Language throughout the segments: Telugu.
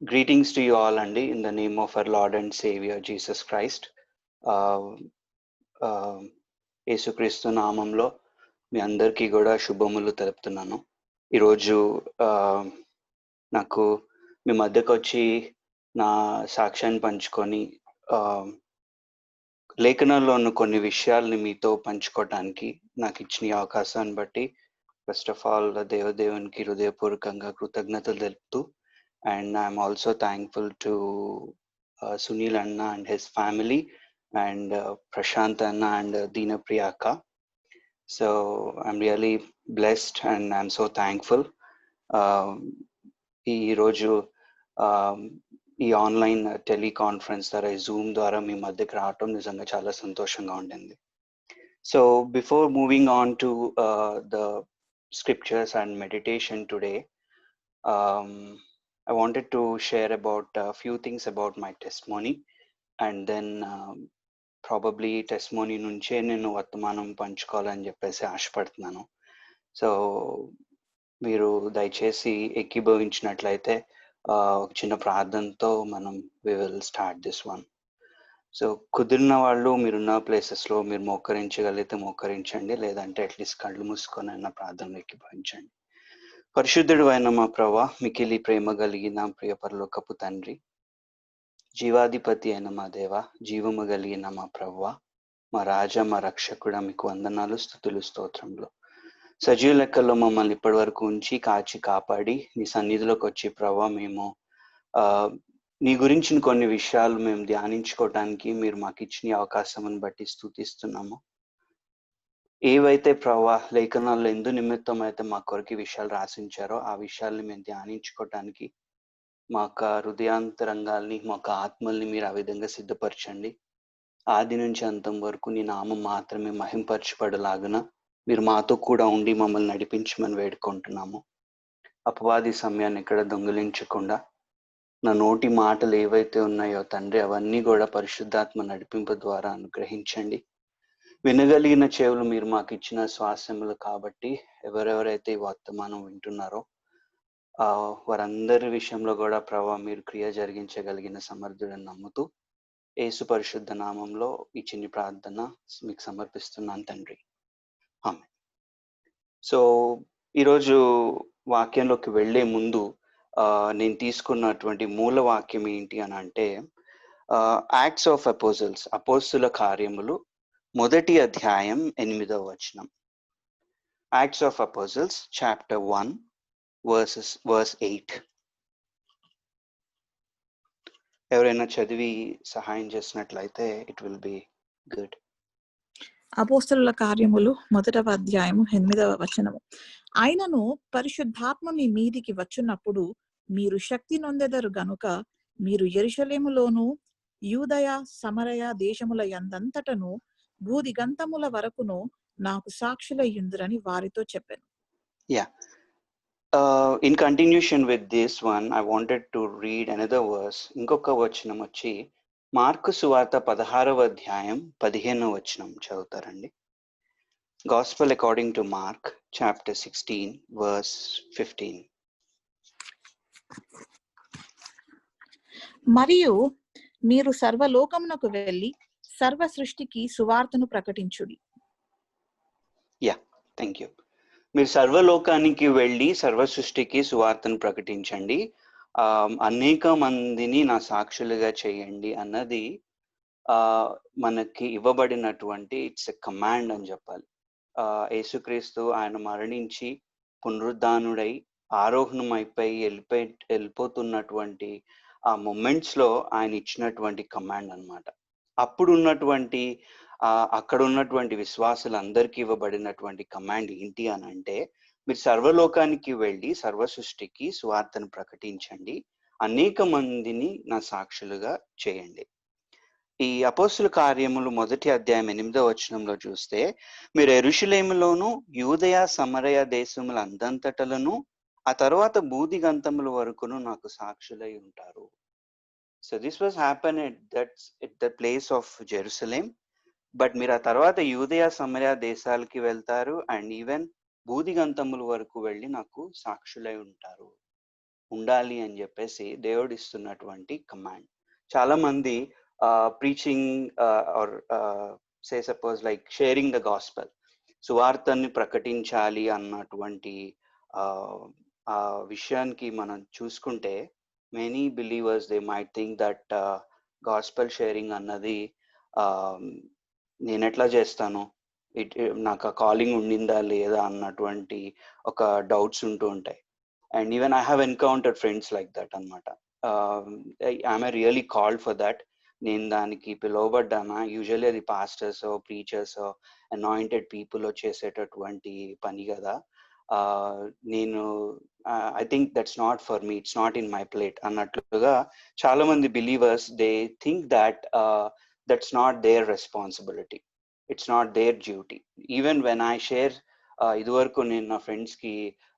Greetings to you all, Andy, in the name of our Lord and Savior Jesus Christ. యేసుక్రీస్తు నామంలో మీ అందరికీ కూడా శుభములు తెలుపుతున్నాను. ఈరోజు నాకు మీ మధ్యకు వచ్చి నా సాక్ష్యాన్ని పంచుకొని లేఖనంలో ఉన్న కొన్ని విషయాల్ని మీతో పంచుకోవటానికి నాకు ఇచ్చిన అవకాశాన్ని బట్టి ఫస్ట్ ఆఫ్ ఆల్ దేవదేవునికి హృదయపూర్వకంగా కృతజ్ఞతలు తెలుపుతూ, and I'm also thankful to Sunil Anna and his family, and Prashant Anna and Deena Priyaka. So I'm really blessed and I'm so thankful. ఈ రోజు ఈ ఆన్లైన్ టెలికాన్ఫరెన్స్ ద్వారా జూమ్ ద్వారా మీ మధ్యకి రావటం నిజంగా చాలా సంతోషంగా ఉండింది. So before moving on to the scriptures and meditation today, I wanted to share about a few things about my testimony, and then probably testimony నుంచే నేను వర్తమానం పంచుకోవాలని చెప్పేసి ఆశపడుతున్నాను. సో మీరు దయచేసి ఏకీభవించినట్లయితే ఒక చిన్న ప్రార్థనతో మనం we will start this one. So కుదిరిన వాళ్ళు మీరున్న ప్లేసెస్లో మీరు మోకరించగలిగితే మోకరించండి, లేదంటే అట్లీస్ట్ కళ్ళు మూసుకొని అయినా ప్రార్థనలు ఏకీభవించండి. పరిశుద్ధుడు అయిన మా ప్రభా, మికిలి ప్రేమ కలిగిన ప్రియ పరలోకపు తండ్రి, జీవాధిపతి అయిన మా దేవ, జీవము కలిగిన మా ప్రభా, మా రాజా, మా రక్షకుడా, మీకు వందనాలు, స్తుతులు, స్తోత్రములు. సజీవ లెక్కల్లో మమ్మల్ని ఇప్పటి వరకు ఉంచి కాచి కాపాడి నీ సన్నిధిలోకి వచ్చి ప్రభా, మేము నీ గురించిన కొన్ని విషయాలు మేము ధ్యానించుకోవటానికి మీరు మాకు ఇచ్చిన అవకాశం బట్టి స్తుతిస్తున్నాము. ఏవైతే ప్రభా లేఖనాల్లో ఎందు నిమిత్తం అయితే మా కొరకు విషయాలు రాసించారో ఆ విషయాల్ని మేము ధ్యానించుకోవటానికి మా యొక్క హృదయాంతరంగాల్ని, మా యొక్క ఆత్మల్ని మీరు ఆ విధంగా సిద్ధపరచండి. ఆది నుంచి అంతం వరకు నీ నామం మాత్రమే మహింపరచబడలాగున మీరు మాతో కూడా ఉండి మమ్మల్ని నడిపించమని వేడుకుంటున్నాము. అపవాది సమయాన్ని ఇక్కడ దొంగిలించకుండా నా నోటి మాటలు ఏవైతే ఉన్నాయో తండ్రి, అవన్నీ కూడా పరిశుద్ధాత్మ నడిపింపు ద్వారా అనుగ్రహించండి. వినగలిగిన చెవులు మీరు మాకు ఇచ్చిన శ్వాసములు కాబట్టి ఎవరెవరైతే ఈ వర్తమానం వింటున్నారో వారందరి విషయంలో కూడా ప్రభావ మీరు క్రియ జరిగించగలిగిన సమర్థుడని నమ్ముతూ యేసు పరిశుద్ధ నామంలో ఈ చిన్ని ప్రార్థన మీకు సమర్పిస్తున్నాను తండ్రి, ఆమేన్. సో ఈరోజు వాక్యంలోకి వెళ్లే ముందు నేను తీసుకున్నటువంటి మూల వాక్యం ఏంటి అని అంటే యాక్ట్స్ ఆఫ్ అపోజిల్స్, అపోస్తుల కార్యములు, మొదటి అధ్యాయం 8వ వచనం. Acts of apostles chapter 1 verse 8. ఎవరైనా చదివి సహాయం చేసినట్లయితే ఇట్ విల్ బి గుడ్. అపోస్తలుల కార్యములు 1వ అధ్యాయము 8వ వచనము. ఆయనను పరిశుద్ధాత్మ మీ మీదికి వచ్చున్నప్పుడు మీరు శక్తి నొందెదరు గనుక మీరు యెరూషలేములోను యూదయ సమరయ దేశముల యందంతటను భూదిగంతముల వరకును నాకు సాక్షులయ్యుందురని వారితో చెప్పాను. In continuation with this one, I wanted to read another verse. ఇంకొక వచనం వచ్చి మార్కు సువార్త 16వ అధ్యాయం 15వ వచనం చదువుతారండి. Gospel according to Mark chapter 16 verse 15. మరియు మీరు సర్వలోకమునకు వెళ్ళి సర్వ సృష్టికి సువార్తను ప్రకటించుడి. Thank you. మీరు సర్వలోకానికి వెళ్ళి సర్వ సృష్టికి సువార్తను ప్రకటించండి, అనేక మందిని నా సాక్షులుగా చేయండి అన్నది మనకి ఇవ్వబడినటువంటి ఇట్స్ ఎ కమాండ్ అని చెప్పాలి. యేసుక్రీస్తు ఆయన మరణించి పునరుద్ధానుడై ఆరోహణం అయిపోయి వెళ్ళిపోతున్నటువంటి ఆ మొమెంట్స్ లో ఆయన ఇచ్చినటువంటి కమాండ్ అన్నమాట. అప్పుడు ఉన్నటువంటి అక్కడ ఉన్నటువంటి విశ్వాసులందరికీ ఇవ్వబడినటువంటి కమాండ్ ఏంటి అని అంటే, మీరు సర్వలోకానికి వెళ్ళి సర్వ సృష్టికి సువార్తను ప్రకటించండి, అనేక మందిని నా సాక్షులుగా చేయండి. ఈ అపోస్తుల కార్యములు మొదటి అధ్యాయం 8వ వచనంలో చూస్తే, మీరు యెరూషలేములోను యూదయ సమరయ దేశముల అందంతటలను ఆ తర్వాత భూదిగంతముల వరకును నాకు సాక్షులై ఉంటారు. So this was happen at the place of Jerusalem. But మీరు ఆ తర్వాత యూదయ సమరయ దేశాలకి వెళ్తారు అండ్ ఈవెన్ భూదిగంతముల వరకు వెళ్ళి నాకు సాక్షులై ఉంటారు. ఉండాలి అని చెప్పేసి దేవుడు ఇస్తున్నటువంటి కమాండ్. చాలా మంది preaching or say suppose like sharing the gospel, సువార్తని ప్రకటించాలి అన్నటువంటి ఆ విషయానికి మనం చూసుకుంటే, many believers they might think that gospel sharing అన్నది నేను ఎట్లా చేస్తాను, నాకు ఆ కాలింగ్ ఉండిందా లేదా అన్నటువంటి ఒక డౌట్స్ ఉంటూ ఉంటాయి. And even I have encountered friends like that అనమాట. I'm I really called for that, నేను దానికి పిలువబడ్డానా? యూజువల్లీ అది పాస్టర్స్ ప్రీచర్స్ అనాయింటెడ్ పీపుల్ చేసేటటువంటి పని కదా. నేను I think that's not for me, it's not in my plate అన్నట్లుగా చాలా మంది believers they think that that's not their responsibility, it's not their duty. Even when I share, ఇదివరకు నేను నా ఫ్రెండ్స్కి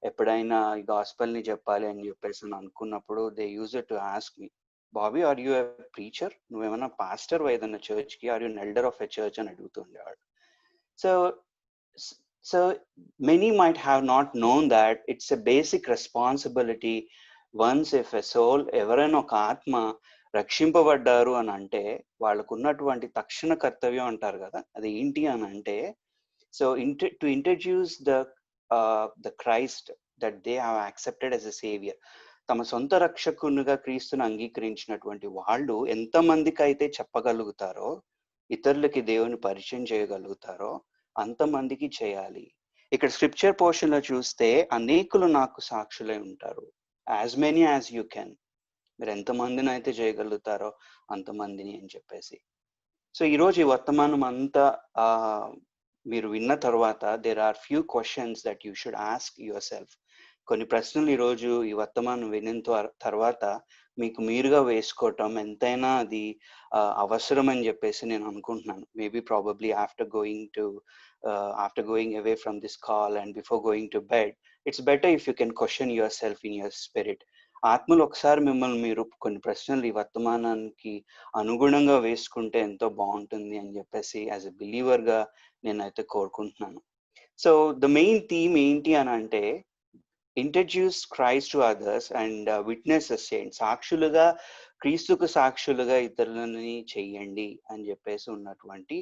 ఎప్పుడైనా ఈ గాస్పెల్ని చెప్పాలి అని చెప్పేసి అనుకున్నప్పుడు they use it to ask me, Bobby are you a preacher, నువ్వేమన్నా పాస్టర్ ఏదన్నా చర్చ్కి, are you elder of a church అని అడుగుతుండేవాడు. So many might have not known that it's a basic responsibility. Once if a soul, ఎవరైనా ఒక ఆత్మ రక్షింపబడ్డారు అని అంటే వాళ్ళకు ఉన్నటువంటి తక్షణ కర్తవ్యం అంటారు కదా, అది ఏంటి అని అంటే, so to introduce the Christ that they have accepted as a saviour. తమ సొంత రక్షకునిగా క్రీస్తుని అంగీకరించినటువంటి వాళ్ళు ఎంతమందికి అయితే చెప్పగలుగుతారో, ఇతరులకి దేవుని పరిచయం చేయగలుగుతారో అంతమందికి చేయాలి. ఇక్కడ స్క్రిప్చర్ పోర్షన్ లో చూస్తే, అనేకులు నాకు సాక్షులై ఉంటారు, as many as you can, మీరు ఎంతమందిని అయితే చేయగలుగుతారో అంతమందిని అని చెప్పేసి. సో ఈరోజు ఈ వర్తమానం అంతా మీరు విన్న తర్వాత there are few questions that you should ask yourself. కొన్ని ప్రశ్నలు ఈరోజు ఈ వర్తమానం వినిన తర్వాత మీకు మీరుగా వేసుకోవటం ఎంతైనా అది అవసరం అని చెప్పేసి నేను అనుకుంటున్నాను. Maybe probably after going away from this call and before going to bed, it's better if you can question your self in your spirit. ఆత్మలు ఒకసారి మిమ్మల్ని మీరు కొన్ని ప్రశ్నలు ఈ వర్తమానానికి అనుగుణంగా వేసుకుంటే ఎంతో బాగుంటుంది అని చెప్పేసి యాజ్ ఎ బిలీవర్గా నేనైతే కోరుకుంటున్నాను. సో ద మెయిన్ థీమ్ ఏంటి అని అంటే, introduce Christ to others and witness the saints. సాక్షులుగా, క్రీస్తుకు సాక్షులుగా ఇతరులని చెయ్యండి అని చెప్పేసి ఉన్నటువంటి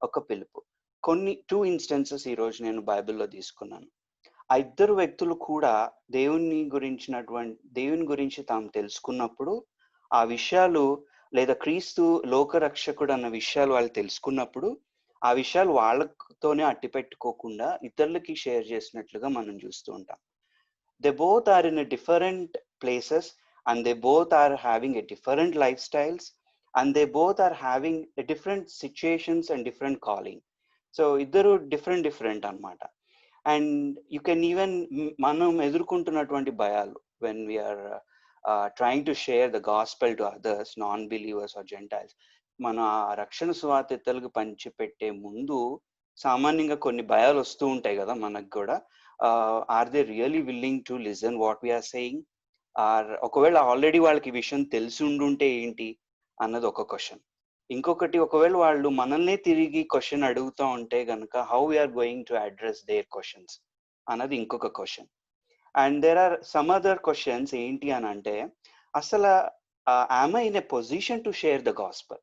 ఒక పిలుపు. కొన్ని 2 ఇన్స్టెన్సెస్ ఈరోజు నేను బైబిల్లో తీసుకున్నాను. ఆ ఇద్దరు వ్యక్తులు కూడా దేవుని గురించి తాము తెలుసుకున్నప్పుడు, ఆ విషయాలు లేదా క్రీస్తు లోకరక్షకుడు అన్న విషయాలు వాళ్ళు తెలుసుకున్నప్పుడు, ఆ విషయాలు వాళ్ళతోనే అట్టిపెట్టుకోకుండా ఇతరులకి షేర్ చేసినట్లుగా మనం చూస్తూ ఉంటాం. They both are in a different places and they both are having a different lifestyles and they both are having a different situations and different calling. So iddaru different anamata. And you can even manam edurkuntunnatuvanti bayalu when we are trying to share the gospel to others, non-believers or Gentiles. మన రక్షణ సువార్త ఇతరులకు పంచిపెట్టే ముందు సామాన్యంగా కొన్ని భయాలు వస్తూ ఉంటాయి కదా మనకు కూడా. Are they really willing to listen what we are saying? Or ఒకవేళ ఆల్రెడీ వాళ్ళకి ఈ విషయం తెలిసి ఉండుంటే ఏంటి అన్నది ఒక క్వశ్చన్. ఇంకొకటి, ఒకవేళ వాళ్ళు మనల్నే తిరిగి క్వశ్చన్ అడుగుతూ ఉంటే కనుక how we are going to address their questions అన్నది ఇంకొక question. And there are some other questions ఏంటి అని అంటే, అసలు am I in a position to share the gospel?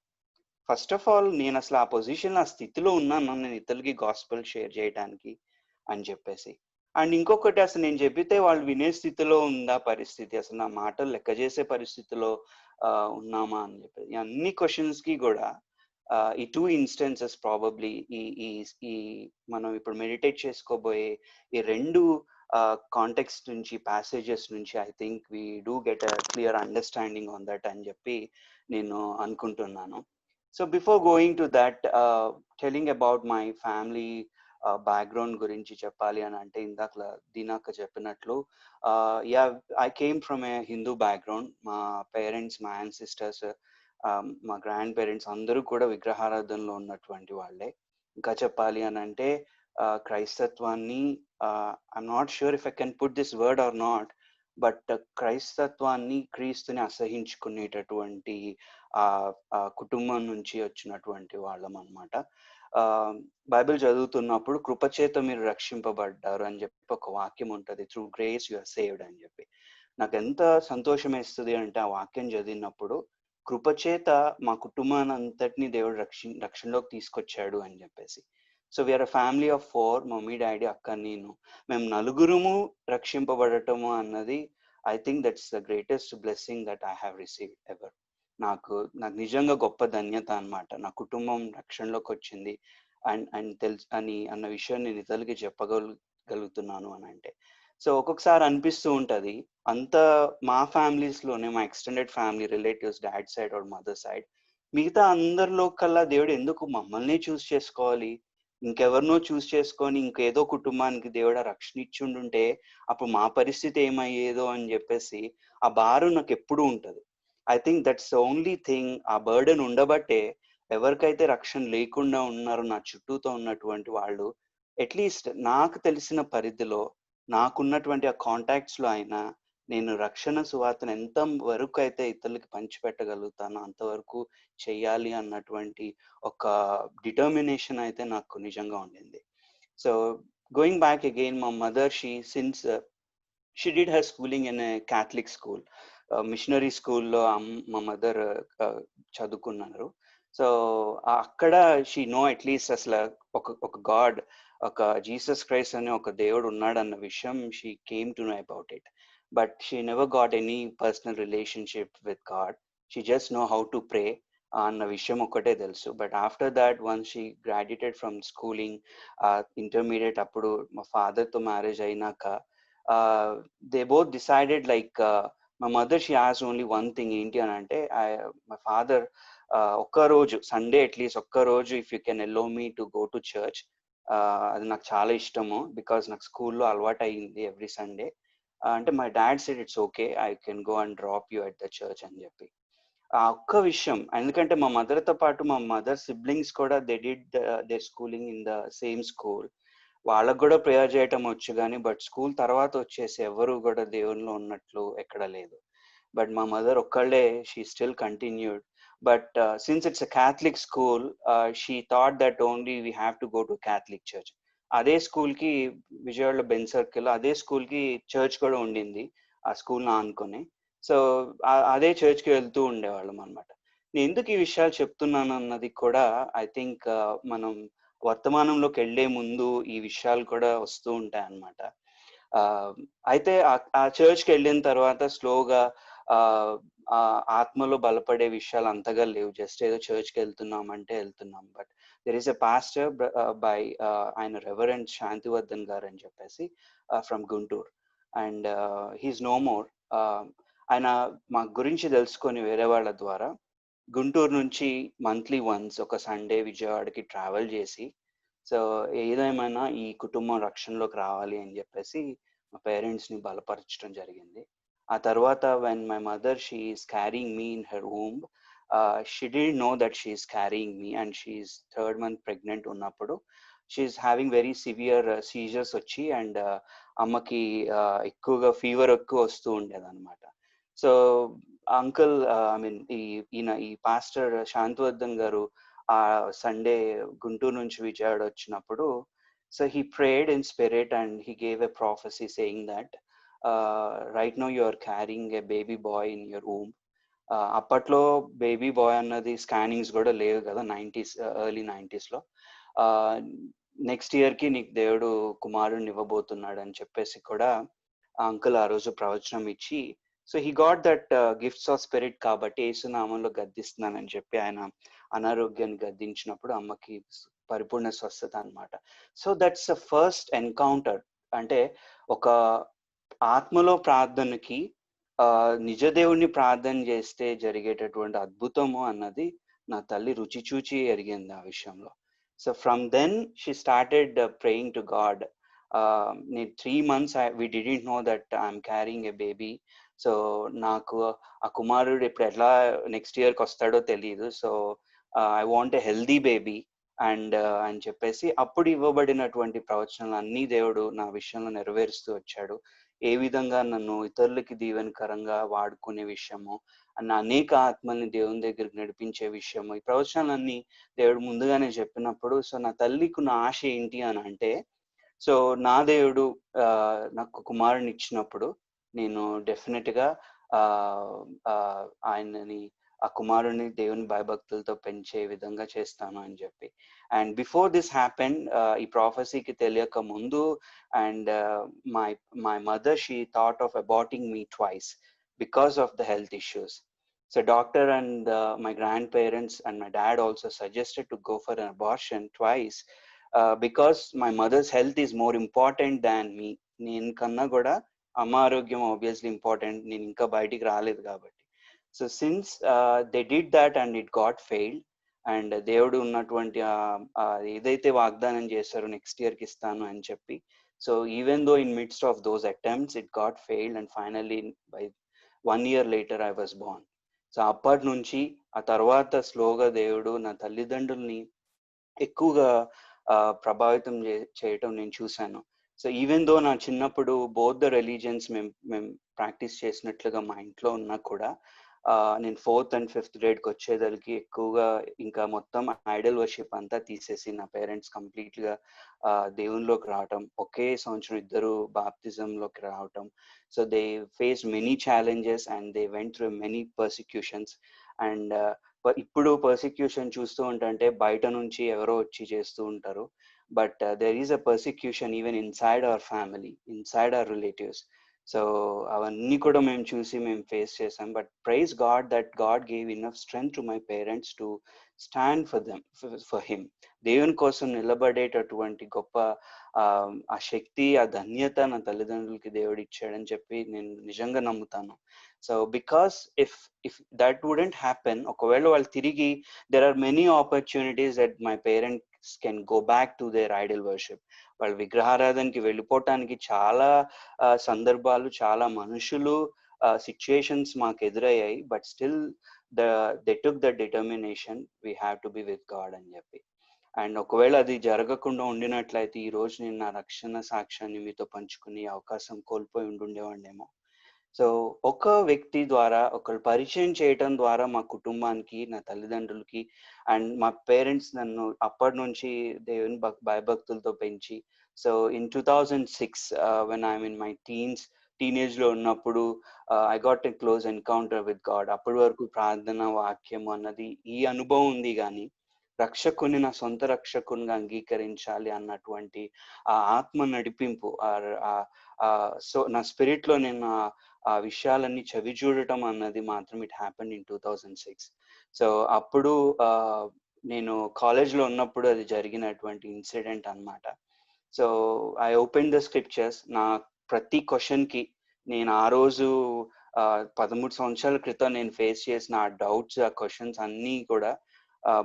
First of all నేను అసలు ఆ పొజిషన్, ఆ స్థితిలో ఉన్నాను నేను ఇతరులకి గాస్పెల్ షేర్ చేయడానికి అని చెప్పేసి. అండ్ ఇంకొకటి, అసలు నేను చెప్పితే వాళ్ళు వినే స్థితిలో ఉందా పరిస్థితి, అసలు నా మాటలు లెక్క చేసే పరిస్థితిలో ఉన్నామా అని చెప్పేసి. అన్ని క్వశ్చన్స్కి కూడా ఈ 2 ఇన్స్టెన్సెస్ ప్రాబబ్లీ ఈ మనం ఇప్పుడు మెడిటేట్ చేసుకోబోయే ఈ 2 కాంటెక్స్ట్ నుంచి, ప్యాసేజెస్ నుంచి I think we do get a clear understanding on that అని చెప్పి నేను అనుకుంటున్నాను. So before going to that, telling about my family background గురించి చెప్పాలి అని అంటే, ఇందాక దీనాక చెప్పినట్లు, I came from a Hindu background. మా పేరెంట్స్, మా యాన్సిస్టర్స్, మా గ్రాండ్ పేరెంట్స్ అందరూ కూడా విగ్రహారాధనలో ఉన్నటువంటి వాళ్ళే. ఇంకా చెప్పాలి అని అంటే క్రైస్తత్వాన్ని, I'm not sure if I can put this word or not, but క్రైస్తత్వాన్ని, క్రీస్తుని అసహించుకునేటటువంటి కుటుంబం నుంచి వచ్చినటువంటి వాళ్ళం అనమాట. బైబిల్ చదువుతున్నప్పుడు కృపచేత మీరు రక్షింపబడ్డారు అని చెప్పి ఒక వాక్యం ఉంటుంది, through grace you are saved అని చెప్పి. నాకు ఎంత సంతోషం వేస్తుంది అంటే ఆ వాక్యం చదివినప్పుడు, కృపచేత మా కుటుంబాన్ని అంతటిని దేవుడు రక్షణలోకి తీసుకొచ్చాడు అని చెప్పేసి. So we are a family of 4, mummy daddy అక్క నేను. మేము నలుగురుము రక్షింపబడటము అన్నది I think that's the greatest blessing that I have received ever. నాకు నిజంగా గొప్ప ధన్యత అన్నమాట. నా కుటుంబం రక్షణలోకి వచ్చింది అండ్ తెలుసు అని అన్న విషయాన్ని నేను ఇతరులకి చెప్పగలుగుతున్నాను అని అంటే. సో ఒక్కొక్కసారి అనిపిస్తూ ఉంటది, అంత మా ఫ్యామిలీస్ లోనే, మా extended family relatives, dad side or mother side, మిగతా అందరిలో కల్లా దేవుడు ఎందుకు మమ్మల్ని చూస్ చేసుకోవాలి, ఇంకెవరినో చూస్ చేసుకొని ఇంకేదో కుటుంబానికి దేవుడు రక్షణ ఇచ్చిండుంటే అప్పుడు మా పరిస్థితి ఏమయ్యేదో అని చెప్పేసి ఆ భారం నాకు ఎప్పుడూ ఉంటది. I think that's only thing. ఆ బర్డెన్ ఉండబట్టే ఎవరికైతే రక్షణ లేకుండా ఉన్నారో నా చుట్టూతో ఉన్నటువంటి వాళ్ళు, అట్లీస్ట్ నాకు తెలిసిన పరిధిలో, నాకున్నటువంటి ఆ కాంటాక్ట్స్ లో అయినా నేను రక్షణ సువార్తను ఎంత వరకు అయితే ఇతరులకి పంచిపెట్టగలుగుతానో అంతవరకు చెయ్యాలి అన్నటువంటి ఒక డిటర్మినేషన్ అయితే నాకు నిజంగా ఉండింది. సో గోయింగ్ బ్యాక్ అగైన్, మా mother since she did her schooling in a Catholic school, missionary స్కూల్లో మా మదర్ చదువుకున్నారు. సో అక్కడ షీ నో అట్లీస్ట్ అసలు ఒక గాడ్, ఒక జీసస్ క్రైస్ట్ అనే ఒక దేవుడు ఉన్నాడన్న విషయం she came to know about it. But she never got any personal relationship with God. She just know how to pray అన్న విషయం ఒక్కటే తెలుసు. But after that once she graduated from schooling, intermediate అప్పుడు మా ఫాదర్తో మ్యారేజ్ అయినాక they both decided like my mother, she asked only one thing ఏంటి అని అంటే, my father ఒక్క రోజు సండే అట్లీస్ట్ ఒక్క రోజు if you can allow me to go to church, అది నాకు చాలా ఇష్టము బికాస్ నాకు స్కూల్లో అలవాటు అయ్యింది ఎవ్రీ సండే అంటే. My dad said it's okay, I can go and drop you at the church అని చెప్పి. ఆ ఒక్క విషయం, ఎందుకంటే మా మదర్తో పాటు మా మదర్ సిబ్లింగ్స్ కూడా they did there schooling in the same school, వాళ్ళకు కూడా ప్రేయర్ చేయటం వచ్చు కానీ బట్ స్కూల్ తర్వాత వచ్చేసి ఎవరు కూడా దేవునిలో ఉన్నట్లు ఎక్కడ లేదు. బట్ మా మదర్ ఒక్కళ్ళే, she still continued. But since it's a Catholic school, she thought that only we have to go to Catholic church. అదే స్కూల్కి విజయవాడలో బెన్ సర్కిల్, అదే స్కూల్కి చర్చ్ కూడా ఉండింది ఆ స్కూల్ని ఆనుకొని. సో అదే చర్చ్కి వెళ్తూ ఉండేవాళ్ళం అనమాట. నేను ఎందుకు ఈ విషయాలు చెప్తున్నాను అన్నది కూడా ఐ థింక్ మనం వర్తమానంలోకి వెళ్లే ముందు ఈ విషయాలు కూడా వస్తూ ఉంటాయి అన్నమాట. అయితే ఆ చర్చ్కి వెళ్ళిన తర్వాత స్లోగా ఆత్మలో బలపడే విషయాలు అంతగా లేవు, జస్ట్ ఏదో చర్చ్కి వెళ్తున్నామంటే వెళ్తున్నాం. But there is a pastor by ఆయన రెవరెండ్ శాంతివర్ధన్ గారు అని చెప్పేసి from Guntur, and he's no more. ఆయన మా గురించి తెలుసుకొని వేరే వాళ్ళ ద్వారా గుంటూరు నుంచి మంత్లీ వన్స్ ఒక సండే విజయవాడకి ట్రావెల్ చేసి, సో ఏదేమైనా ఈ కుటుంబం రక్షణలోకి రావాలి అని చెప్పేసి మా పేరెంట్స్ని బలపరచడం జరిగింది. ఆ తర్వాత when my mother she is carrying me in her womb, she didn't know that she is carrying me and she is 3rd month pregnant ఉన్నప్పుడు she is having very severe seizures వచ్చి అండ్ అమ్మకి ఎక్కువగా ఫీవర్ ఎక్కువ వస్తూ ఉండేదన్నమాట. సో అంకుల్ ఐ మీన్ ఈ పాస్టర్ శాంతివర్ధన్ గారు ఆ సండే గుంటూరు నుంచి విజయవాడ వచ్చినప్పుడు, so he prayed in spirit and he gave a prophecy saying that right now you are carrying a baby boy in your womb. అప్పట్లో బేబీ బాయ్ అన్నది స్కానింగ్స్ కూడా లేవు కదా, ఎర్లీ 90s లో. నెక్స్ట్ ఇయర్కి నీకు దేవుడు కుమారుడిని ఇవ్వబోతున్నాడు అని చెప్పేసి కూడా అంకుల్ ఆ రోజు ప్రవచనం ఇచ్చి, so he got that gifts of spirit కాబట్టి యేసునామంలో గద్దిస్తున్నానని చెప్పి ఆయన అనారోగ్యాన్ని గద్దించినప్పుడు అమ్మకి పరిపూర్ణ స్వస్థత అనమాట. So that's a first encounter. అంటే ఒక ఆత్మలో ప్రార్థనకి నిజ దేవుణ్ణి ప్రార్థన చేస్తే జరిగేటటువంటి అద్భుతము అన్నది నా తల్లి రుచి చూచి ఎరిగింది ఆ విషయంలో. So from then she started praying to God. నేను 3 months we didn't know that I'm carrying a baby. So నాకు ఆ కుమారుడు ఇప్పుడు ఎట్లా నెక్స్ట్ ఇయర్కి వస్తాడో తెలియదు. So I want a healthy baby and అని చెప్పేసి అప్పుడు ఇవ్వబడినటువంటి ప్రవచనాలు అన్నీ దేవుడు నా విషయంలో నెరవేరుస్తూ వచ్చాడు. ఏ విధంగా నన్ను ఇతరులకి దీవెనకరంగా వాడుకునే విషయము, అన్న అనేక ఆత్మల్ని దేవుని దగ్గరికి నడిపించే విషయము, ఈ ప్రవచనాలన్నీ దేవుడు ముందుగానే చెప్పినప్పుడు, సో నా తల్లికి నా ఆశ ఏంటి అని అంటే, సో నా దేవుడు నాకు కుమారుని ఇచ్చినప్పుడు నేను డెఫినెట్గా ఆయనని ఆ కుమారుని దేవుని భయభక్తులతో పెంచే విధంగా చేస్తాను అని చెప్పి. అండ్ బిఫోర్ దిస్ హ్యాపెన్, ఈ ప్రాఫెసీకి తెలియక ముందు, and my mother she thought of aborting me twice because of the health issues. So doctor and my grandparents and my dad also suggested to go for an abortion twice, because my mother's health is more important than me. నేను కన్నా కూడా అమ్మ ఆరోగ్యం ఆబ్వియస్లీ ఇంపార్టెంట్, నేను ఇంకా బయటికి రాలేదు కాబట్టి. So since they did that and it got failed, and దేవుడు ఉన్నటువంటి ఏదైతే వాగ్దానం చేశారో నెక్స్ట్ ఇయర్కి ఇస్తాను అని చెప్పి, so even though in midst of those attempts it got failed, and finally by 1 year later I was born. So అప్పటి నుంచి ఆ తర్వాత స్లోగా దేవుడు నా తల్లిదండ్రుల్ని ఎక్కువగా ప్రభావితం చేయటం నేను చూశాను. సో ఈవెన్ దో నా చిన్నప్పుడు బౌద్ధ రిలీజియన్స్ మేము ప్రాక్టీస్ చేసినట్లుగా మా ఇంట్లో ఉన్నా కూడా, నేను 4th and 5th గ్రేడ్కి వచ్చేదలికి ఎక్కువగా ఇంకా మొత్తం ఐడల్ వర్షిప్ అంతా తీసేసి నా పేరెంట్స్ కంప్లీట్గా దేవునిలోకి రావటం, ఒకే సంవత్సరం ఇద్దరు బాప్తిజంలోకి రావటం. So they face many challenges and they went through many persecutions. And ఇప్పుడు పర్సిక్యూషన్ చూస్తూ ఉంటే బయట నుంచి ఎవరో వచ్చి చేస్తూ ఉంటారు, but there is a persecution even inside our family, inside our relatives. So అవన్నీ కూడా మేము చూసి మేము ఫేస్ చేసాం. But praise God that God gave enough strength to my parents to stand for them, for him. దేవుని కోసం నిలబడేటటువంటి గొప్ప ఆ శక్తి, ఆ ధన్యత నా తల్లిదండ్రులకి దేవుడు ఇచ్చాడని చెప్పి నేను నిజంగా నమ్ముతాను. So because if that wouldn't happen, ఒకవేళ వాళ్ళు తిరిగి, there are many opportunities that my parents can go back to their idol worship. వాళ్ళు విగ్రహారాధనకి వెళ్ళిపోవటానికి చాలా సందర్భాలు, చాలా మనుషులు, సిచ్యుయేషన్స్ మాకు ఎదురయ్యాయి. But still they took the determination, we have to be with God అని చెప్పి. అండ్ ఒకవేళ అది జరగకుండా ఉండినట్లయితే ఈ రోజు నేను నా రక్షణ సాక్ష్యాన్ని మీతో పంచుకునే అవకాశం కోల్పోయి ఉండుండేవాడినేమో. సో ఒక వ్యక్తి ద్వారా, ఒకరు పరిచయం చేయటం ద్వారా మా కుటుంబానికి, నా తల్లిదండ్రులకి అండ్ మా పేరెంట్స్ నన్ను అప్పటి నుంచి దేవుని భయభక్తులతో పెంచి, so in 2006 when I'm in my teenage లో ఉన్నప్పుడు I got a close encounter with God. అప్పటి వరకు ప్రార్థన, వాక్యం అన్నది ఈ అనుభవం ఉంది, కానీ రక్షకుని నా సొంత రక్షకునిగా అంగీకరించాలి అన్నటువంటి ఆ ఆత్మ నడిపింపు, సో నా స్పిరిట్ లో నేను ఆ విషయాలన్నీ చవి చూడటం అన్నది మాత్రం ఇట్ హ్యాపెండ్ ఇన్ 2006. సో అప్పుడు నేను కాలేజ్లో ఉన్నప్పుడు అది జరిగినటువంటి ఇన్సిడెంట్ అన్నమాట. So I open the scriptures. నా ప్రతి క్వశ్చన్కి నేను ఆ రోజు 13 సంవత్సరాల క్రితం నేను ఫేస్ చేసిన ఆ డౌట్స్, ఆ క్వశ్చన్స్ అన్నీ కూడా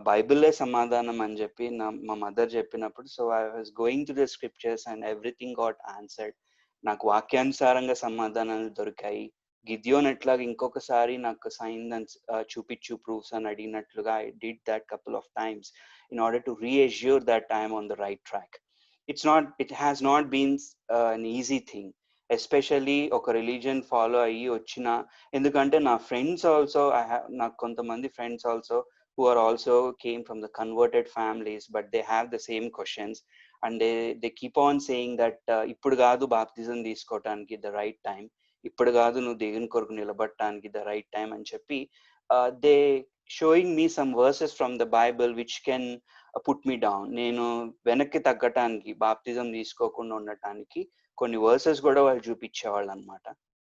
బైబిల్లే సమాధానం అని చెప్పి మా మదర్ చెప్పినప్పుడు, so I was going to the scriptures and everything got answered. నాకు వాక్యానుసారంగా సమాధానాలు దొరికాయి. గిద్యోన్ ఎట్లాగా ఇంకొకసారి నాకు సైన్స్ చూపించు, ప్రూఫ్స్ అని అడిగినట్లుగా I did that couple of times in order to reassure that I'm on the right track. It has not been an easy thing, especially ఒక రిలీజియన్ ఫాలో అయ్యి వచ్చిన. ఎందుకంటే నా ఫ్రెండ్స్ ఆల్సో, నాకు కొంతమంది friends also who are also came from the converted families, but they have the same questions and they keep on saying that ippudu gaadu baptism teeskotaniki the right time, ippudu gaadu nu devuni koraku nilabattaaniki the right time ani cheppi they showing me some verses from the Bible which can put me down. nenu venakki taggataniki, baptism teeskokunda undataniki కొన్ని వర్సెస్ కూడా వాళ్ళు చూపించేవాళ్ళు అనమాట.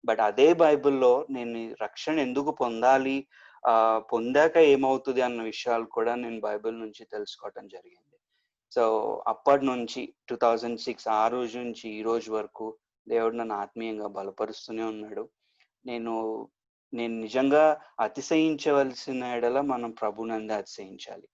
బట్ అదే బైబిల్లో నేను రక్షణ ఎందుకు పొందాలి, పొందాక ఏమవుతుంది అన్న విషయాలు కూడా నేను బైబిల్ నుంచి తెలుసుకోవటం జరిగింది. సో అప్పటి నుంచి 2006 ఆ రోజు నుంచి ఈ రోజు వరకు దేవుడు నన్ను ఆత్మీయంగా బలపరుస్తూనే ఉన్నాడు. నేను నిజంగా అతిశయించవలసిన ఎడల మనం ప్రభునందే అతిశయించాలి.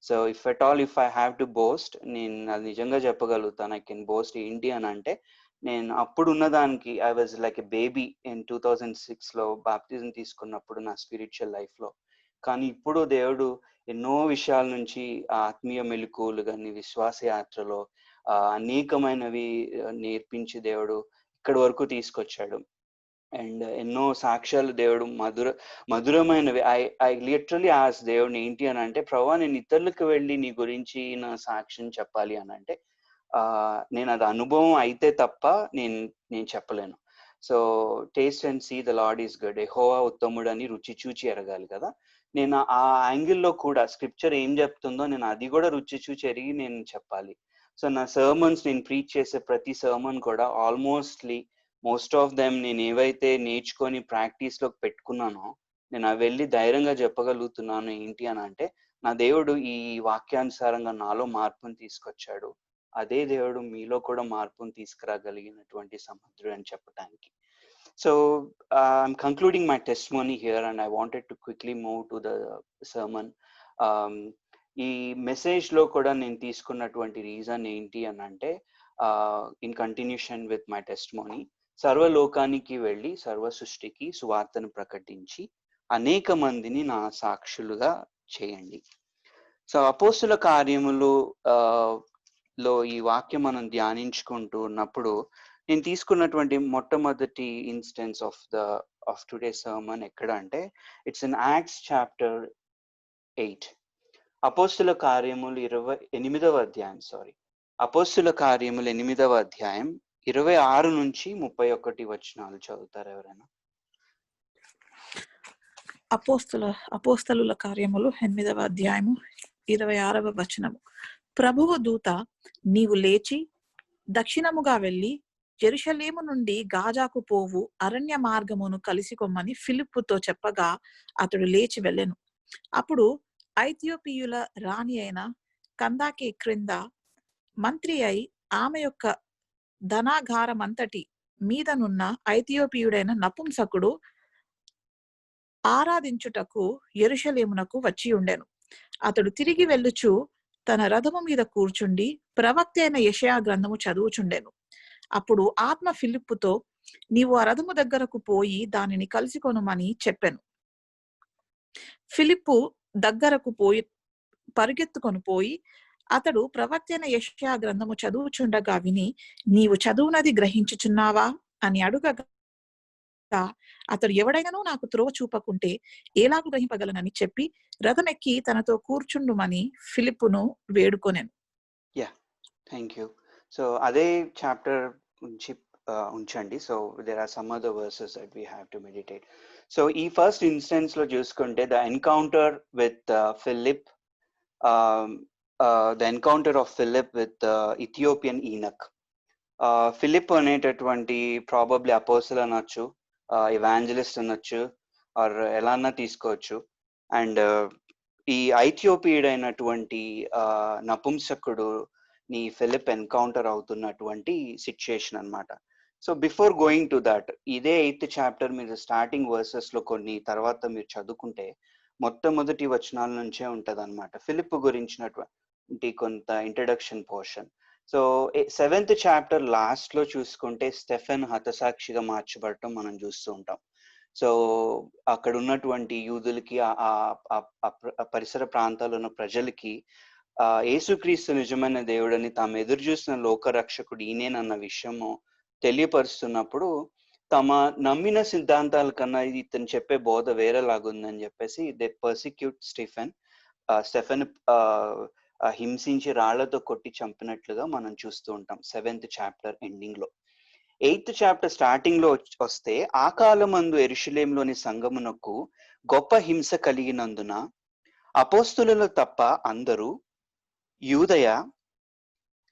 So if I have to boast, నేను అది నిజంగా చెప్పగలుగుతాను. ఐ కెన్ బోస్ట్ ఏంటి అని అంటే, నేను అప్పుడు ఉన్నదానికి I was like a baby in 2006లో బాప్టిజం తీసుకున్నప్పుడు నా స్పిరిచువల్ లైఫ్లో. కానీ ఇప్పుడు దేవుడు ఎన్నో విషయాల నుంచి ఆత్మీయ మెలకువలు కానీ, విశ్వాస యాత్రలో అనేకమైనవి నేర్పించి దేవుడు ఇక్కడి వరకు తీసుకొచ్చాడు. అండ్ ఎన్నో సాక్ష్యాలు దేవుడు మధురమైనవి. ఐ లిటరలీ ఆస్క్ దేవుడిని ఏంటి అని అంటే, ప్రభువా నేను ఇతరులకు వెళ్ళి నీ గురించి నా సాక్ష్యం చెప్పాలి అని అంటే, నేను అది అనుభవం అయితే తప్ప నేను చెప్పలేను. So taste and see the Lord is good, Jehovah ఉత్తముడు అని రుచి చూచి ఎరగాలి కదా. నేను ఆ యాంగిల్లో కూడా స్క్రిప్చర్ ఏం చెప్తుందో నేను అది కూడా రుచి చూచి ఎరిగి నేను చెప్పాలి. సో నా సర్మన్స్, నేను ప్రీచ్ చేసే ప్రతి సర్మన్ కూడా మోస్ట్ ఆఫ్ దెమ్ నేను ఏవైతే నేర్చుకొని ప్రాక్టీస్లోకి పెట్టుకున్నానో నేను అవి వెళ్ళి ధైర్యంగా చెప్పగలుగుతున్నాను. ఏంటి అని అంటే, నా దేవుడు ఈ వాక్యానుసారంగా నాలో మార్పును తీసుకొచ్చాడు, అదే దేవుడు మీలో కూడా మార్పును తీసుకురాగలిగినటువంటి సమర్థుడు అని చెప్పడానికి. So I'm concluding my testimony here and I wanted to quickly move to the sermon. ఈ మెసేజ్ లో కూడా నేను తీసుకున్నటువంటి రీజన్ ఏంటి అని అంటే, in continuation with my testimony, సర్వలోకానికి వెళ్ళి సర్వ సృష్టికి సువార్తను ప్రకటించి అనేక మందిని నా సాక్షులుగా చేయండి. సో అపోస్తుల కార్యములు లో ఈ వాక్యం మనం ధ్యానించుకుంటూ ఉన్నప్పుడు నేను తీసుకున్నటువంటి మొట్టమొదటి ఇన్స్టెన్స్ ఆఫ్ టుడే సర్మన్ ఎక్కడ అంటే, ఇట్స్ ఇన్ యాక్ట్స్ చాప్టర్ 8. అపోస్తుల కార్యములు 28వ అధ్యాయం, అపోస్తుల కార్యములు 8వ అధ్యాయం 26 నుంచి 31 వచనాలు చదువుతారు ఎవరైనా? అపోస్తలుల కార్యములు 8వ అధ్యాయము 26వ వచనము. ప్రభువు దూత, నీవు లేచి దక్షిణముగా వెళ్ళి యెరూషలేము నుండి గాజాకు పోవు అరణ్య మార్గమును కలిసి కొమ్మని ఫిలిప్పుతో చెప్పగా అతడు లేచి వెళ్ళెను. అప్పుడు ఐథియోపియుల రాణి అయిన కందాకే క్రింద మంత్రి అయి ఆమె యొక్క ధనాగారమంతటి మీదనున్న ఐథియోపియుడైన నపుంసకుడు ఆరాధించుటకు యెరూషలేమునకు వచ్చి ఉండెను. అతడు తిరిగి వెళ్ళుచు తన రథము మీద కూర్చుండి ప్రవక్త అయిన యెషయా గ్రంథము చదువుచుండెను. అప్పుడు ఆత్మ ఫిలిప్పుతో, నీవు ఆ రథము దగ్గరకు పోయి దానిని కలుసుకొనుమని చెప్పెను. ఫిలిప్పు దగ్గరకు పరిగెత్తుకొని పోయి అతడు ప్రవక్త అయిన యెషయా గ్రంథము చదువుచుండగా విని, నీవు చదువునది గ్రహించుచున్నావా అని అడుగగా, అతడు ఎవడైనాను నాకు త్రోవ చూపకుంటే ఎలాగు గ్రహింపగలనని చెప్పి రథమెక్కి తనతో కూర్చుండుమని ఫిలిప్పును వేడుకొనెను. Thank you. సో అదే చాప్టర్ ఉంచండి. So there are some other verses that we have to meditate. So ఈ ఫస్ట్ ఇన్స్టెన్స్ లో చూసుకుంటే the encounter with Philip, the encounter of Philip with Ethiopian eunuch. Philip అనేటటువంటి ప్రాబబ్లీ అపోస్టల్ అనొచ్చు, ఎవాంజలిస్ట్ అనొచ్చు, ఆర్ ఎలా అన్నా తీసుకోవచ్చు. అండ్ ఈ ఐథియోపియుడ్ అయినటువంటి నపుంసకుడు నీ ఫిలిప్ ఎన్కౌంటర్ అవుతున్నటువంటి సిచ్యుయేషన్ అన్నమాట. So before going to that, ఇదే 8th చాప్టర్ మీరు స్టార్టింగ్ వర్సెస్ లో కొన్ని తర్వాత మీరు చదువుకుంటే మొట్టమొదటి వచనాల నుంచే ఉంటది అనమాట ఫిలిప్ గురించినటువంటి కొంత introduction portion. So 7th chapter last లో చూసుకుంటే స్టెఫెన్ హతసాక్షిగా మార్చబడటం మనం చూస్తూ ఉంటాం. సో అక్కడ ఉన్నటువంటి యూదులకి, ఆ పరిసర ప్రాంతాల్లో ఉన్న ప్రజలకి యేసుక్రీస్తు నిజమైన దేవుడని తాము ఎదురు చూసిన లోకరక్షకుడు ఈయనేనన్న విషయము తెలియపరుస్తున్నప్పుడు తమ నమ్మిన సిద్ధాంతాల కన్నా ఇతను చెప్పే బోధ వేరేలాగుందని చెప్పేసి దే పర్సిక్యూట్ స్టెఫెన్ హింసించి రాళ్లతో కొట్టి చంపినట్లుగా మనం చూస్తూ ఉంటాం 7th చాప్టర్ ఎండింగ్ లో. 8th చాప్టర్ స్టార్టింగ్ లో వస్తే, ఆ కాలమందు యెరూషలేములోని సంఘమునకు గొప్ప హింస కలిగినందున అపోస్తులలో తప్ప అందరూ యూదయ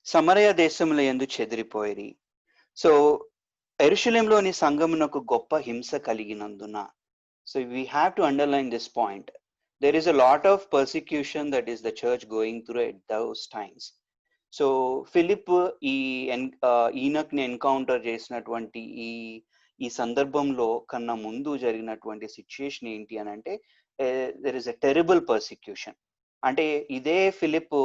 సమరయ దేశముల యందు చెదిరిపోయిరి. సో యెరూషలేములోని సంఘమునకు గొప్ప హింస కలిగినందున, so we have to underline this point. There is a lot of persecution that is the church going through at those times. So Philip eunuch ని ఎన్కౌంటర్ చేసినటువంటి ఈ సందర్భంలో కన్నా ముందు జరిగినటువంటి సిచ్యుయేషన్ ఏంటి అని అంటే, there is a terrible persecution. అంటే ఇదే ఫిలిప్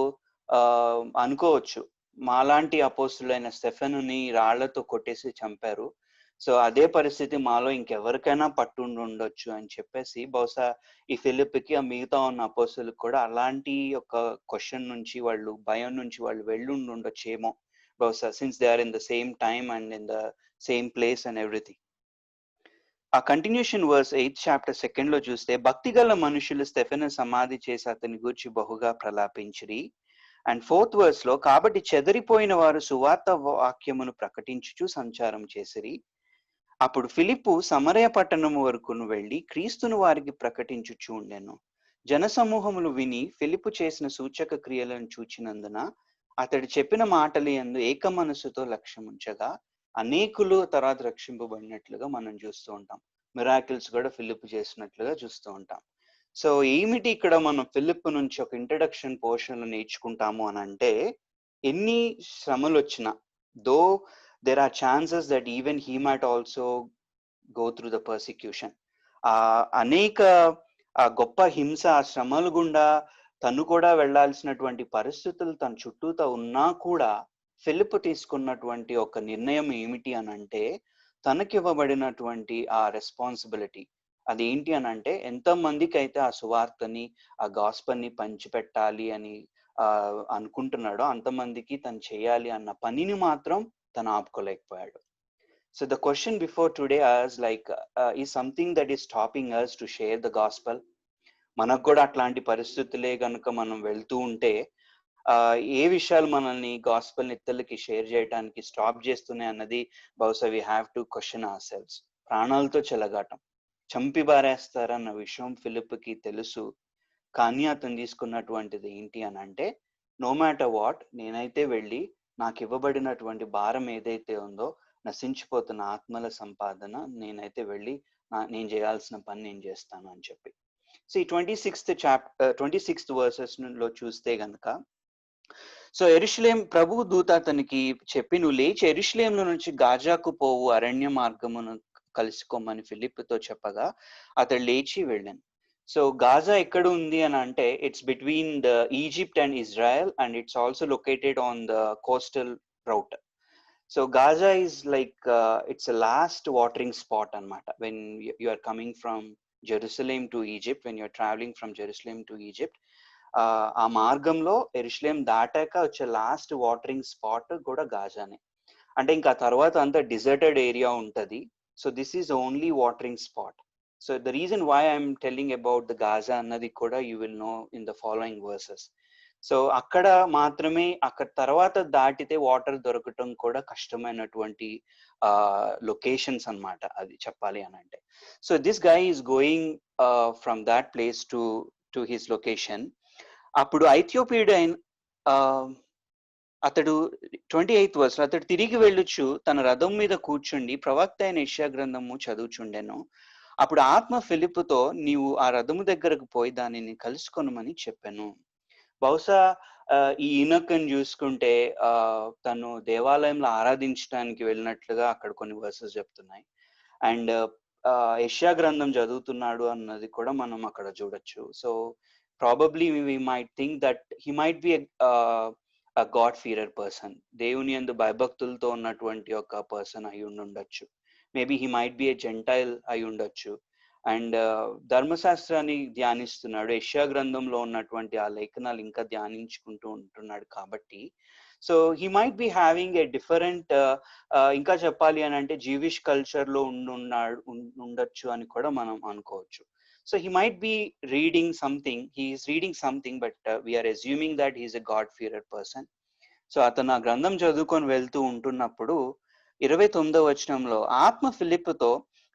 అనుకోవచ్చు, మాలాంటి అపోస్తులైన స్టెఫెనుని రాళ్లతో కొట్టేసి చంపారు, సో అదే పరిస్థితి మాలో ఇంకెవరికైనా పట్టుండి ఉండొచ్చు అని చెప్పేసి బహుశా ఈ ఫిలిప్కి, ఆ మిగతా ఉన్న అపోస్తులకు కూడా అలాంటి ఒక క్వశ్చన్ నుంచి వాళ్ళు, భయం నుంచి వాళ్ళు వెళ్ళుండి ఉండొచ్చేమో బహుశా, since they are in the same time and in the same place and everything. ఆ కంటిన్యూషన్ వర్స్ 8th చాప్టర్ 2 లో చూస్తే, భక్తి గల మనుషులు స్టెఫెను సమాధి చేసి అతని గూర్చి బహుగా ప్రలాపించిరి. అండ్ 4th వర్స్ లో, కాబట్టి చెదరిపోయిన వారు సువార్త వాక్యమును ప్రకటించుచు సంచారం చేసిరి. అప్పుడు ఫిలిప్పు సమరయ పట్టణము వరకును వెళ్లి క్రీస్తును వారికి ప్రకటించుచూ ఉండెను. జనసమూహములు విని ఫిలిప్పు చేసిన సూచక క్రియలను చూచినందున అతడు చెప్పిన మాటలు యందు ఏక మనసుతో లక్ష్యముంచగా అనేకులు తర్వాత రక్షింపబడినట్లుగా మనం చూస్తూ ఉంటాం. మిరాకిల్స్ కూడా ఫిలిప్పు చేసినట్లుగా చూస్తూ ఉంటాం. సో ఏమిటి ఇక్కడ మనం ఫిలిప్ నుంచి ఒక ఇంట్రడక్షన్ పోర్షన్లు నేర్చుకుంటాము అని అంటే, ఎన్ని శ్రమలు వచ్చినా, దో there are chances that even he might also go through the persecution. అనేక గొప్ప హింస, శ్రమలు గుండా తను కూడా వెళ్లాల్సినటువంటి పరిస్థితులు తన చుట్టూతో ఉన్నా కూడా ఫిలిప్ తీసుకున్నటువంటి ఒక నిర్ణయం ఏమిటి అని అంటే, తనకివ్వబడినటువంటి ఆ రెస్పాన్సిబిలిటీ అదేంటి అని అంటే, ఎంతమందికి అయితే ఆ సువార్తని, ఆ గాస్పల్ని పంచిపెట్టాలి అని అనుకుంటున్నాడో అంతమందికి తను చేయాలి అన్న పనిని మాత్రం తను ఆపుకోలేకపోయాడు. So the question before today is like is something that is stopping us to share the gospel. మనకు కూడా అట్లాంటి పరిస్థితులే కనుక మనం వెళ్తూ ఉంటే ఏ విషయాలు మనల్ని గాస్పల్ ఇతరులకి షేర్ చేయడానికి స్టాప్ చేస్తున్నాయి అన్నది బహుశా we have to question ourselves. ప్రాణాలతో చెలగాటం, చంపి బారేస్తారన్న విషయం ఫిలిప్కి తెలుసు. కానీ అతను తీసుకున్నటువంటిది ఏంటి అని అంటే, నో మ్యాటర్ వాట్, నేనైతే వెళ్ళి నాకు ఇవ్వబడినటువంటి భారం ఏదైతే ఉందో, నశించిపోతున్న ఆత్మల సంపాదన, నేనైతే వెళ్ళి నేను చేయాల్సిన పని నేను చేస్తాను అని చెప్పి. సో ఈ 26th వర్సెస్ లో చూస్తే గనక, సో యెరూషలేం ప్రభు దూత అతనికి చెప్పి, నువ్వు లేచి యెరూషలేంలో నుంచి గాజాకు పోవు అరణ్య మార్గమును కలుసుకోమని ఫిలిప్తో చెప్పగా అతడు లేచి వెళ్ళాను. సో గాజా ఎక్కడ ఉంది అని అంటే, it's between the Egypt and Israel and it's also located on the coastal route. So Gaza is like it's a last watering spot అన్నమాట. when you are coming from Jerusalem to Egypt, when you are traveling from Jerusalem to Egypt, ఆ మార్గంలో యెరూషలేం దాటాక వచ్చే లాస్ట్ వాటరింగ్ స్పాట్ కూడా గాజానే. అంటే ఇంకా తర్వాత అంతా డిజర్టెడ్ ఏరియా ఉంటది. So this is only watering spot. So the reason why I'm telling about the Gaza అన్నది కూడా you will know in the following verses. So అక్కడ మాత్రమే, అక్కడ తర్వాత దాటితే వాటర్ దొరకటం కూడా కష్టమైనటువంటి లొకేషన్స్ అన్నమాట, అది చెప్పాలి అని అంటే. So this guy is going from that place to his location. అప్పుడు ఐథియోపియుడైన అతడు 28th verse అతడు తిరిగి వెళ్ళుచు తన రథం మీద కూర్చుండి ప్రవక్త అయిన యెషయా గ్రంథము చదువుచుండెను. అప్పుడు ఆత్మ ఫిలిప్పుతో, నీవు ఆ రథము దగ్గరకు పోయి దానిని కలుసుకొనమని చెప్పాను. బహుశా ఈ ఈనోక్ని చూసుకుంటే తను దేవాలయంలో ఆరాధించడానికి వెళ్ళినట్లుగా అక్కడ కొన్ని వర్సెస్ చెప్తున్నాయి. అండ్ యెషయా గ్రంథం చదువుతున్నాడు అన్నది కూడా మనం అక్కడ చూడొచ్చు. So probably we might think that he might be a God fearer person. దేవుని యందు భయభక్తులతో ఉన్నటువంటి ఒక పర్సన్ అయి ఉండొచ్చు. Maybe he might B A gentile అయి ఉండొచ్చు. అండ్ ధర్మశాస్త్రాన్ని ధ్యానిస్తున్నాడు, యెషయా గ్రంథంలో ఉన్నటువంటి ఆ లేఖనాలు ఇంకా ధ్యానించుకుంటూ ఉంటున్నాడు కాబట్టి, so he might be having a different, ఇంకా చెప్పాలి అని అంటే జీవిష్ కల్చర్ లో ఉండొచ్చు అని కూడా మనం అనుకోవచ్చు. So he might be reading something, he is reading something, but we are assuming that he is a God-fearer person. So అతను ఆ గ్రంథం చదువుకొని వెళ్తూ ఉంటున్నప్పుడు 29వ వచనంలో, ఆత్మ ఫిలిప్పుతో,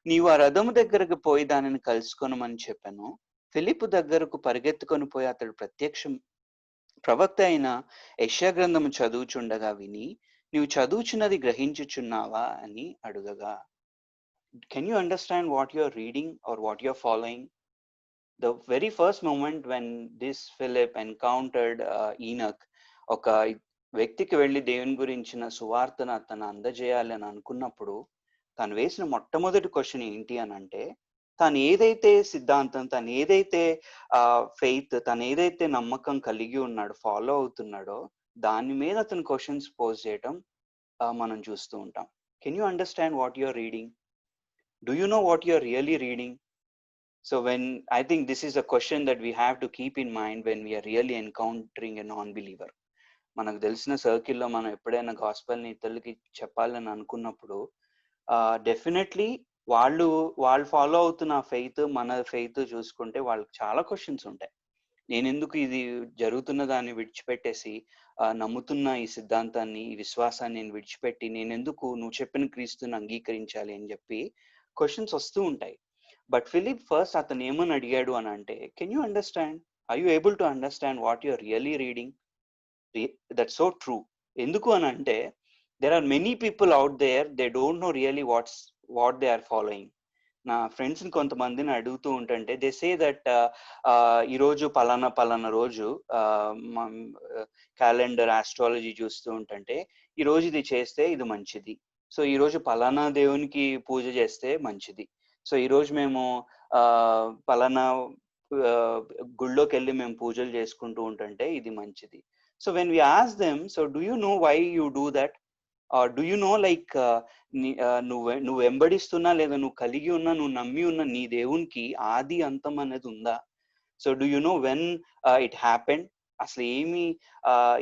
నీవు ఆ రథము దగ్గరకు పోయి దానిని కలుసుకొనమని చెప్పాను. ఫిలిప్పు దగ్గరకు పరిగెత్తుకొని పోయి అతడు ప్రవక్త అయిన యెషయా గ్రంథము చదువుచుండగా విని, నీవు చదువుచున్నది గ్రహించుచున్నావా అని అడుగగా. Can you understand what you are reading or what you are following? The very first moment when this Philip encountered Enoch, ఒక వ్యక్తికి వెళ్ళి దేవుని గురించిన సువార్తను అతను అందజేయాలి అని అనుకున్నప్పుడు తను వేసిన మొట్టమొదటి క్వశ్చన్ ఏంటి అని అంటే, తను ఏదైతే సిద్ధాంతం, తను ఏదైతే ఫెయిత్, తను ఏదైతే నమ్మకం కలిగి ఉన్నాడో, ఫాలో అవుతున్నాడో, దాని మీద అతను క్వశ్చన్స్ పోజ్ చేయటం మనం చూస్తూ ఉంటాం. Can you understand what you are reading? Do you know what you are really reading? So when I think this is a question that we have to keep in mind when we are really encountering a non-believer. మనకు తెలిసిన సర్కిల్లో మనం ఎప్పుడైనా గాస్పెల్ని ఇతరులకి చెప్పాలని అనుకున్నప్పుడు డెఫినెట్లీ వాళ్ళు ఫాలో అవుతున్న ఫెయిత్, మన ఫెయిత్ చూసుకుంటే వాళ్ళకి చాలా క్వశ్చన్స్ ఉంటాయి. నేనెందుకు ఇది జరుగుతున్న దాన్ని విడిచిపెట్టేసి నమ్ముతున్న ఈ సిద్ధాంతాన్ని, ఈ విశ్వాసాన్ని నేను విడిచిపెట్టి నేనెందుకు నువ్వు చెప్పిన క్రీస్తుని అంగీకరించాలి అని చెప్పి క్వశ్చన్స్ వస్తూ ఉంటాయి. బట్ ఫిలిప్ ఫస్ట్ అతను ఏమని అడిగాడు అని అంటే, can you understand, are you able to understand what you are really reading? That's so true. ఎందుకు అని అంటే, there are many people out there, they don't know really what they are following. నా ఫ్రెండ్స్ ని కొంతమందిని అడుగుతూ ఉంటుంటే దే సే దట్ ఈరోజు పలానా రోజు క్యాలెండర్ ఆస్ట్రాలజీ చూస్తూ ఉంటుంటే ఈ రోజు ఇది చేస్తే ఇది మంచిది, సో ఈ రోజు పలానా దేవునికి పూజ చేస్తే మంచిది, సో ఈ రోజు మేము పలానా గుళ్ళోకి వెళ్ళి మేము పూజలు చేసుకుంటూ ఉంటుంటే ఇది మంచిది. So when we ask them, so do you know why you do that? Do you know like నువ్వు వెంబడిస్తున్నా లేదా నువ్వు కలిగి ఉన్నా నువ్వు నమ్మి ఉన్న నీ దేవునికి ఆది అంతం అనేది ఉందా? So do you know when it happened? అసలు ఏమి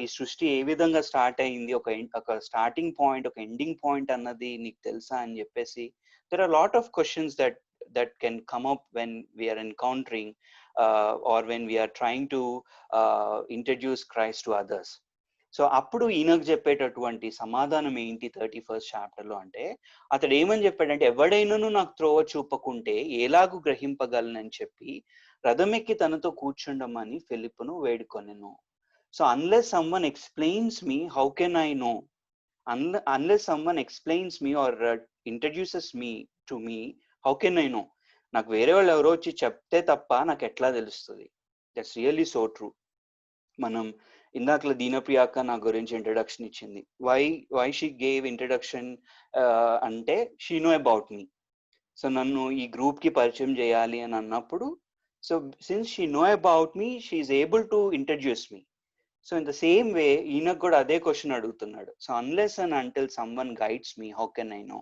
ఈ సృష్టి ఏ విధంగా స్టార్ట్ అయింది, ఒక స్టార్టింగ్ పాయింట్, ఒక ఎండింగ్ పాయింట్ అన్నది నీకు తెలుసా అని చెప్పేసి there are lot of questions that can come up when we are encountering or when we are trying to introduce Christ to others. So అప్పుడు ఈయనకు చెప్పేటటువంటి సమాధానం ఏంటి 31st చాప్టర్ లో అంటే, అతడు ఏమని చెప్పాడంటే, ఎవడైనాను నాకు త్రోవ చూపకుంటే ఎలాగూ గ్రహింపగలనని చెప్పి రథమెక్కి తనతో కూర్చుండమని ఫిలిప్పును వేడుకొనెను. So unless someone explains me how can I know, unless someone explains me or introduces me to me, how can I know? నాకు వేరే వాళ్ళు ఎవరో వచ్చి చెప్తే తప్ప నాకు ఎట్లా తెలుస్తుంది? That's really so true. మనం ఇందాకలా దీనప్రియాక నా గురించి ఇంట్రడక్షన్ ఇచ్చింది. వై షీ గేవ్ ఇంట్రడక్షన్ అంటే she know about me. So నన్ను ఈ గ్రూప్ కి పరిచయం చేయాలి అని అన్నప్పుడు, so since she know about me, she is able to introduce me. So in the same way ఈయనకు కూడా అదే క్వశ్చన్ అడుగుతున్నాడు. So unless and until someone guides me, how can I no?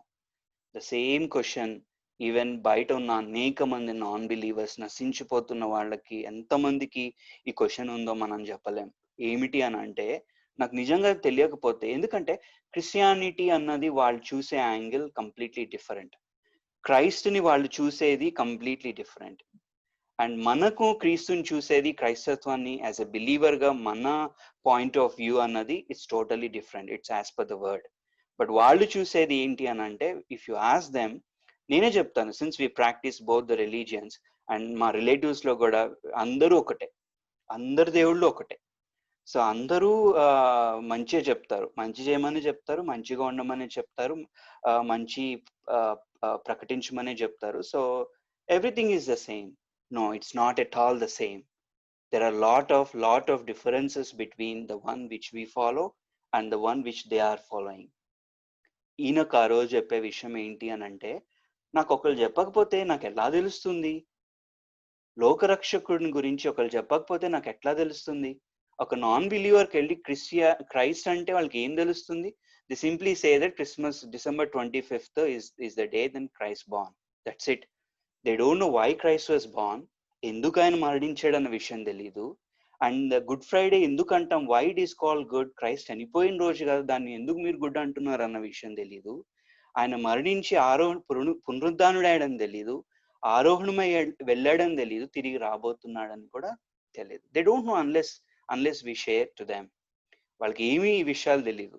The same question even బయట ఉన్న అనేక మంది నాన్ బిలీవర్స్, నశించిపోతున్న వాళ్ళకి ఎంతమందికి ఈ క్వశ్చన్ ఉందో మనం చెప్పలేం. ఏమిటి అని అంటే, నాకు నిజంగా తెలియకపోతే, ఎందుకంటే క్రిస్టియానిటీ అన్నది వాళ్ళు చూసే యాంగిల్ కంప్లీట్లీ డిఫరెంట్, క్రైస్తుని వాళ్ళు చూసేది కంప్లీట్లీ డిఫరెంట్, అండ్ మనకు క్రీస్తుని చూసేది, క్రైస్తత్వాన్ని యాజ్ ఎ బిలీవర్ గా మన పాయింట్ ఆఫ్ వ్యూ అన్నది it's totally different, it's as per the word. But వాళ్ళు చూసేది ఏంటి అని అంటే, ఇఫ్ యు ఆస్క్ దెమ్, నేనే చెప్తాను, since we practice both the religions, and మా రిలేటివ్స్ లో కూడా అందరూ ఒకటే, అందరు దేవుళ్ళు ఒకటే. సో అందరూ మంచిగా చెప్తారు, మంచి చేయమని చెప్తారు, మంచిగా ఉండమని చెప్తారు, మంచి ప్రకటించమని చెప్తారు. So everything is the same. No, it's not at all the same. There are lot of differences between the one which we follow and the one which they are following. ఈయనకు ఆ రోజు చెప్పే విషయం ఏంటి అని అంటే, నాకు ఒకళ్ళు చెప్పకపోతే నాకు ఎలా తెలుస్తుంది? లోకరక్షకుడిని గురించి ఒకళ్ళు చెప్పకపోతే నాకు ఎట్లా తెలుస్తుంది? ఒక నాన్ బిలీవర్కి వెళ్ళి క్రైస్ట్ అంటే వాళ్ళకి ఏం తెలుస్తుంది? The simply say that Christmas December 25th is the day then Christ born. That's it. They don't know why Christ was born, ఎందుకు ఆయన మరణించాడు అన్న విషయం తెలీదు. అండ్ గుడ్ ఫ్రైడే ఎందుకు అంటాం, why it is called good, Christ చనిపోయిన రోజు కదా, దాన్ని ఎందుకు మీరు గుడ్ అంటున్నారు అన్న విషయం తెలీదు. ఆయన మరణించి పునరుద్ధానుడాడని తెలీదు, ఆరోహణమై వెళ్ళాడని తెలీదు, తిరిగి రాబోతున్నాడని కూడా తెలియదు. They don't know unless we share to them. వాళ్ళకి ఏమీ ఈ విషయాలు తెలీదు.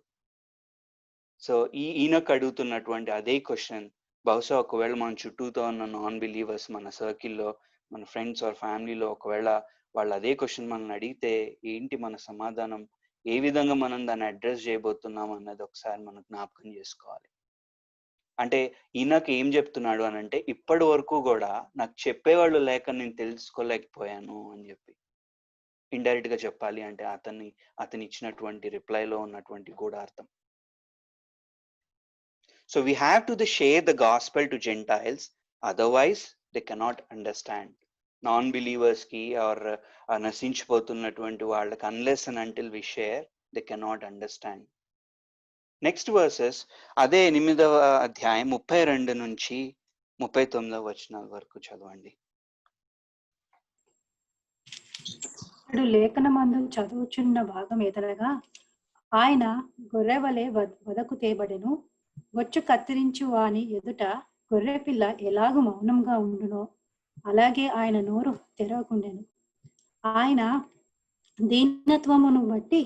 సో ఈయనకు అడుగుతున్నటువంటి అదే క్వశ్చన్ బహుశా ఒకవేళ మన చుట్టూతో ఉన్న నాన్ బిలీవర్స్, మన సర్కిల్లో, మన ఫ్రెండ్స్ ఆర్ ఫ్యామిలీలో ఒకవేళ వాళ్ళు అదే క్వశ్చన్ మనల్ని అడిగితే ఏంటి మన సమాధానం, ఏ విధంగా మనం దాన్ని అడ్రస్ చేయబోతున్నాం అన్నది ఒకసారి మనం జ్ఞాపకం చేసుకోవాలి. అంటే ఈయనకి ఏం చెప్తున్నాడు అని అంటే, ఇప్పటి వరకు కూడా నాకు చెప్పేవాళ్ళు లేక నేను తెలుసుకోలేకపోయాను అని చెప్పి ఇండైరెక్ట్ గా చెప్పాలి అంటే అతని ఇచ్చినటువంటి రిప్లైలో ఉన్నటువంటి గూఢార్థం. So we have to share the gospel to Gentiles, otherwise they cannot understand. Non-believers ki or నశించిపోతున్నటువంటి వాళ్ళకి unless and until we share, they cannot understand. Next versus అదే 8వ అధ్యాయం 32 నుంచి 39వ వచనాల వరకు చదవండి. లేఖనమందు చదువుచున్న భాగం ఏదనగా, ఆయన గొర్రెవలే వదకు తేబడెను, వచ్చు కత్తిరించు వాని ఎదుట గొర్రెపిల్ల ఎలాగూ మౌనంగా ఉండునో అలాగే ఆయన నోరు తెరవకుండెను. ఆయన దీనత్వమును బట్టి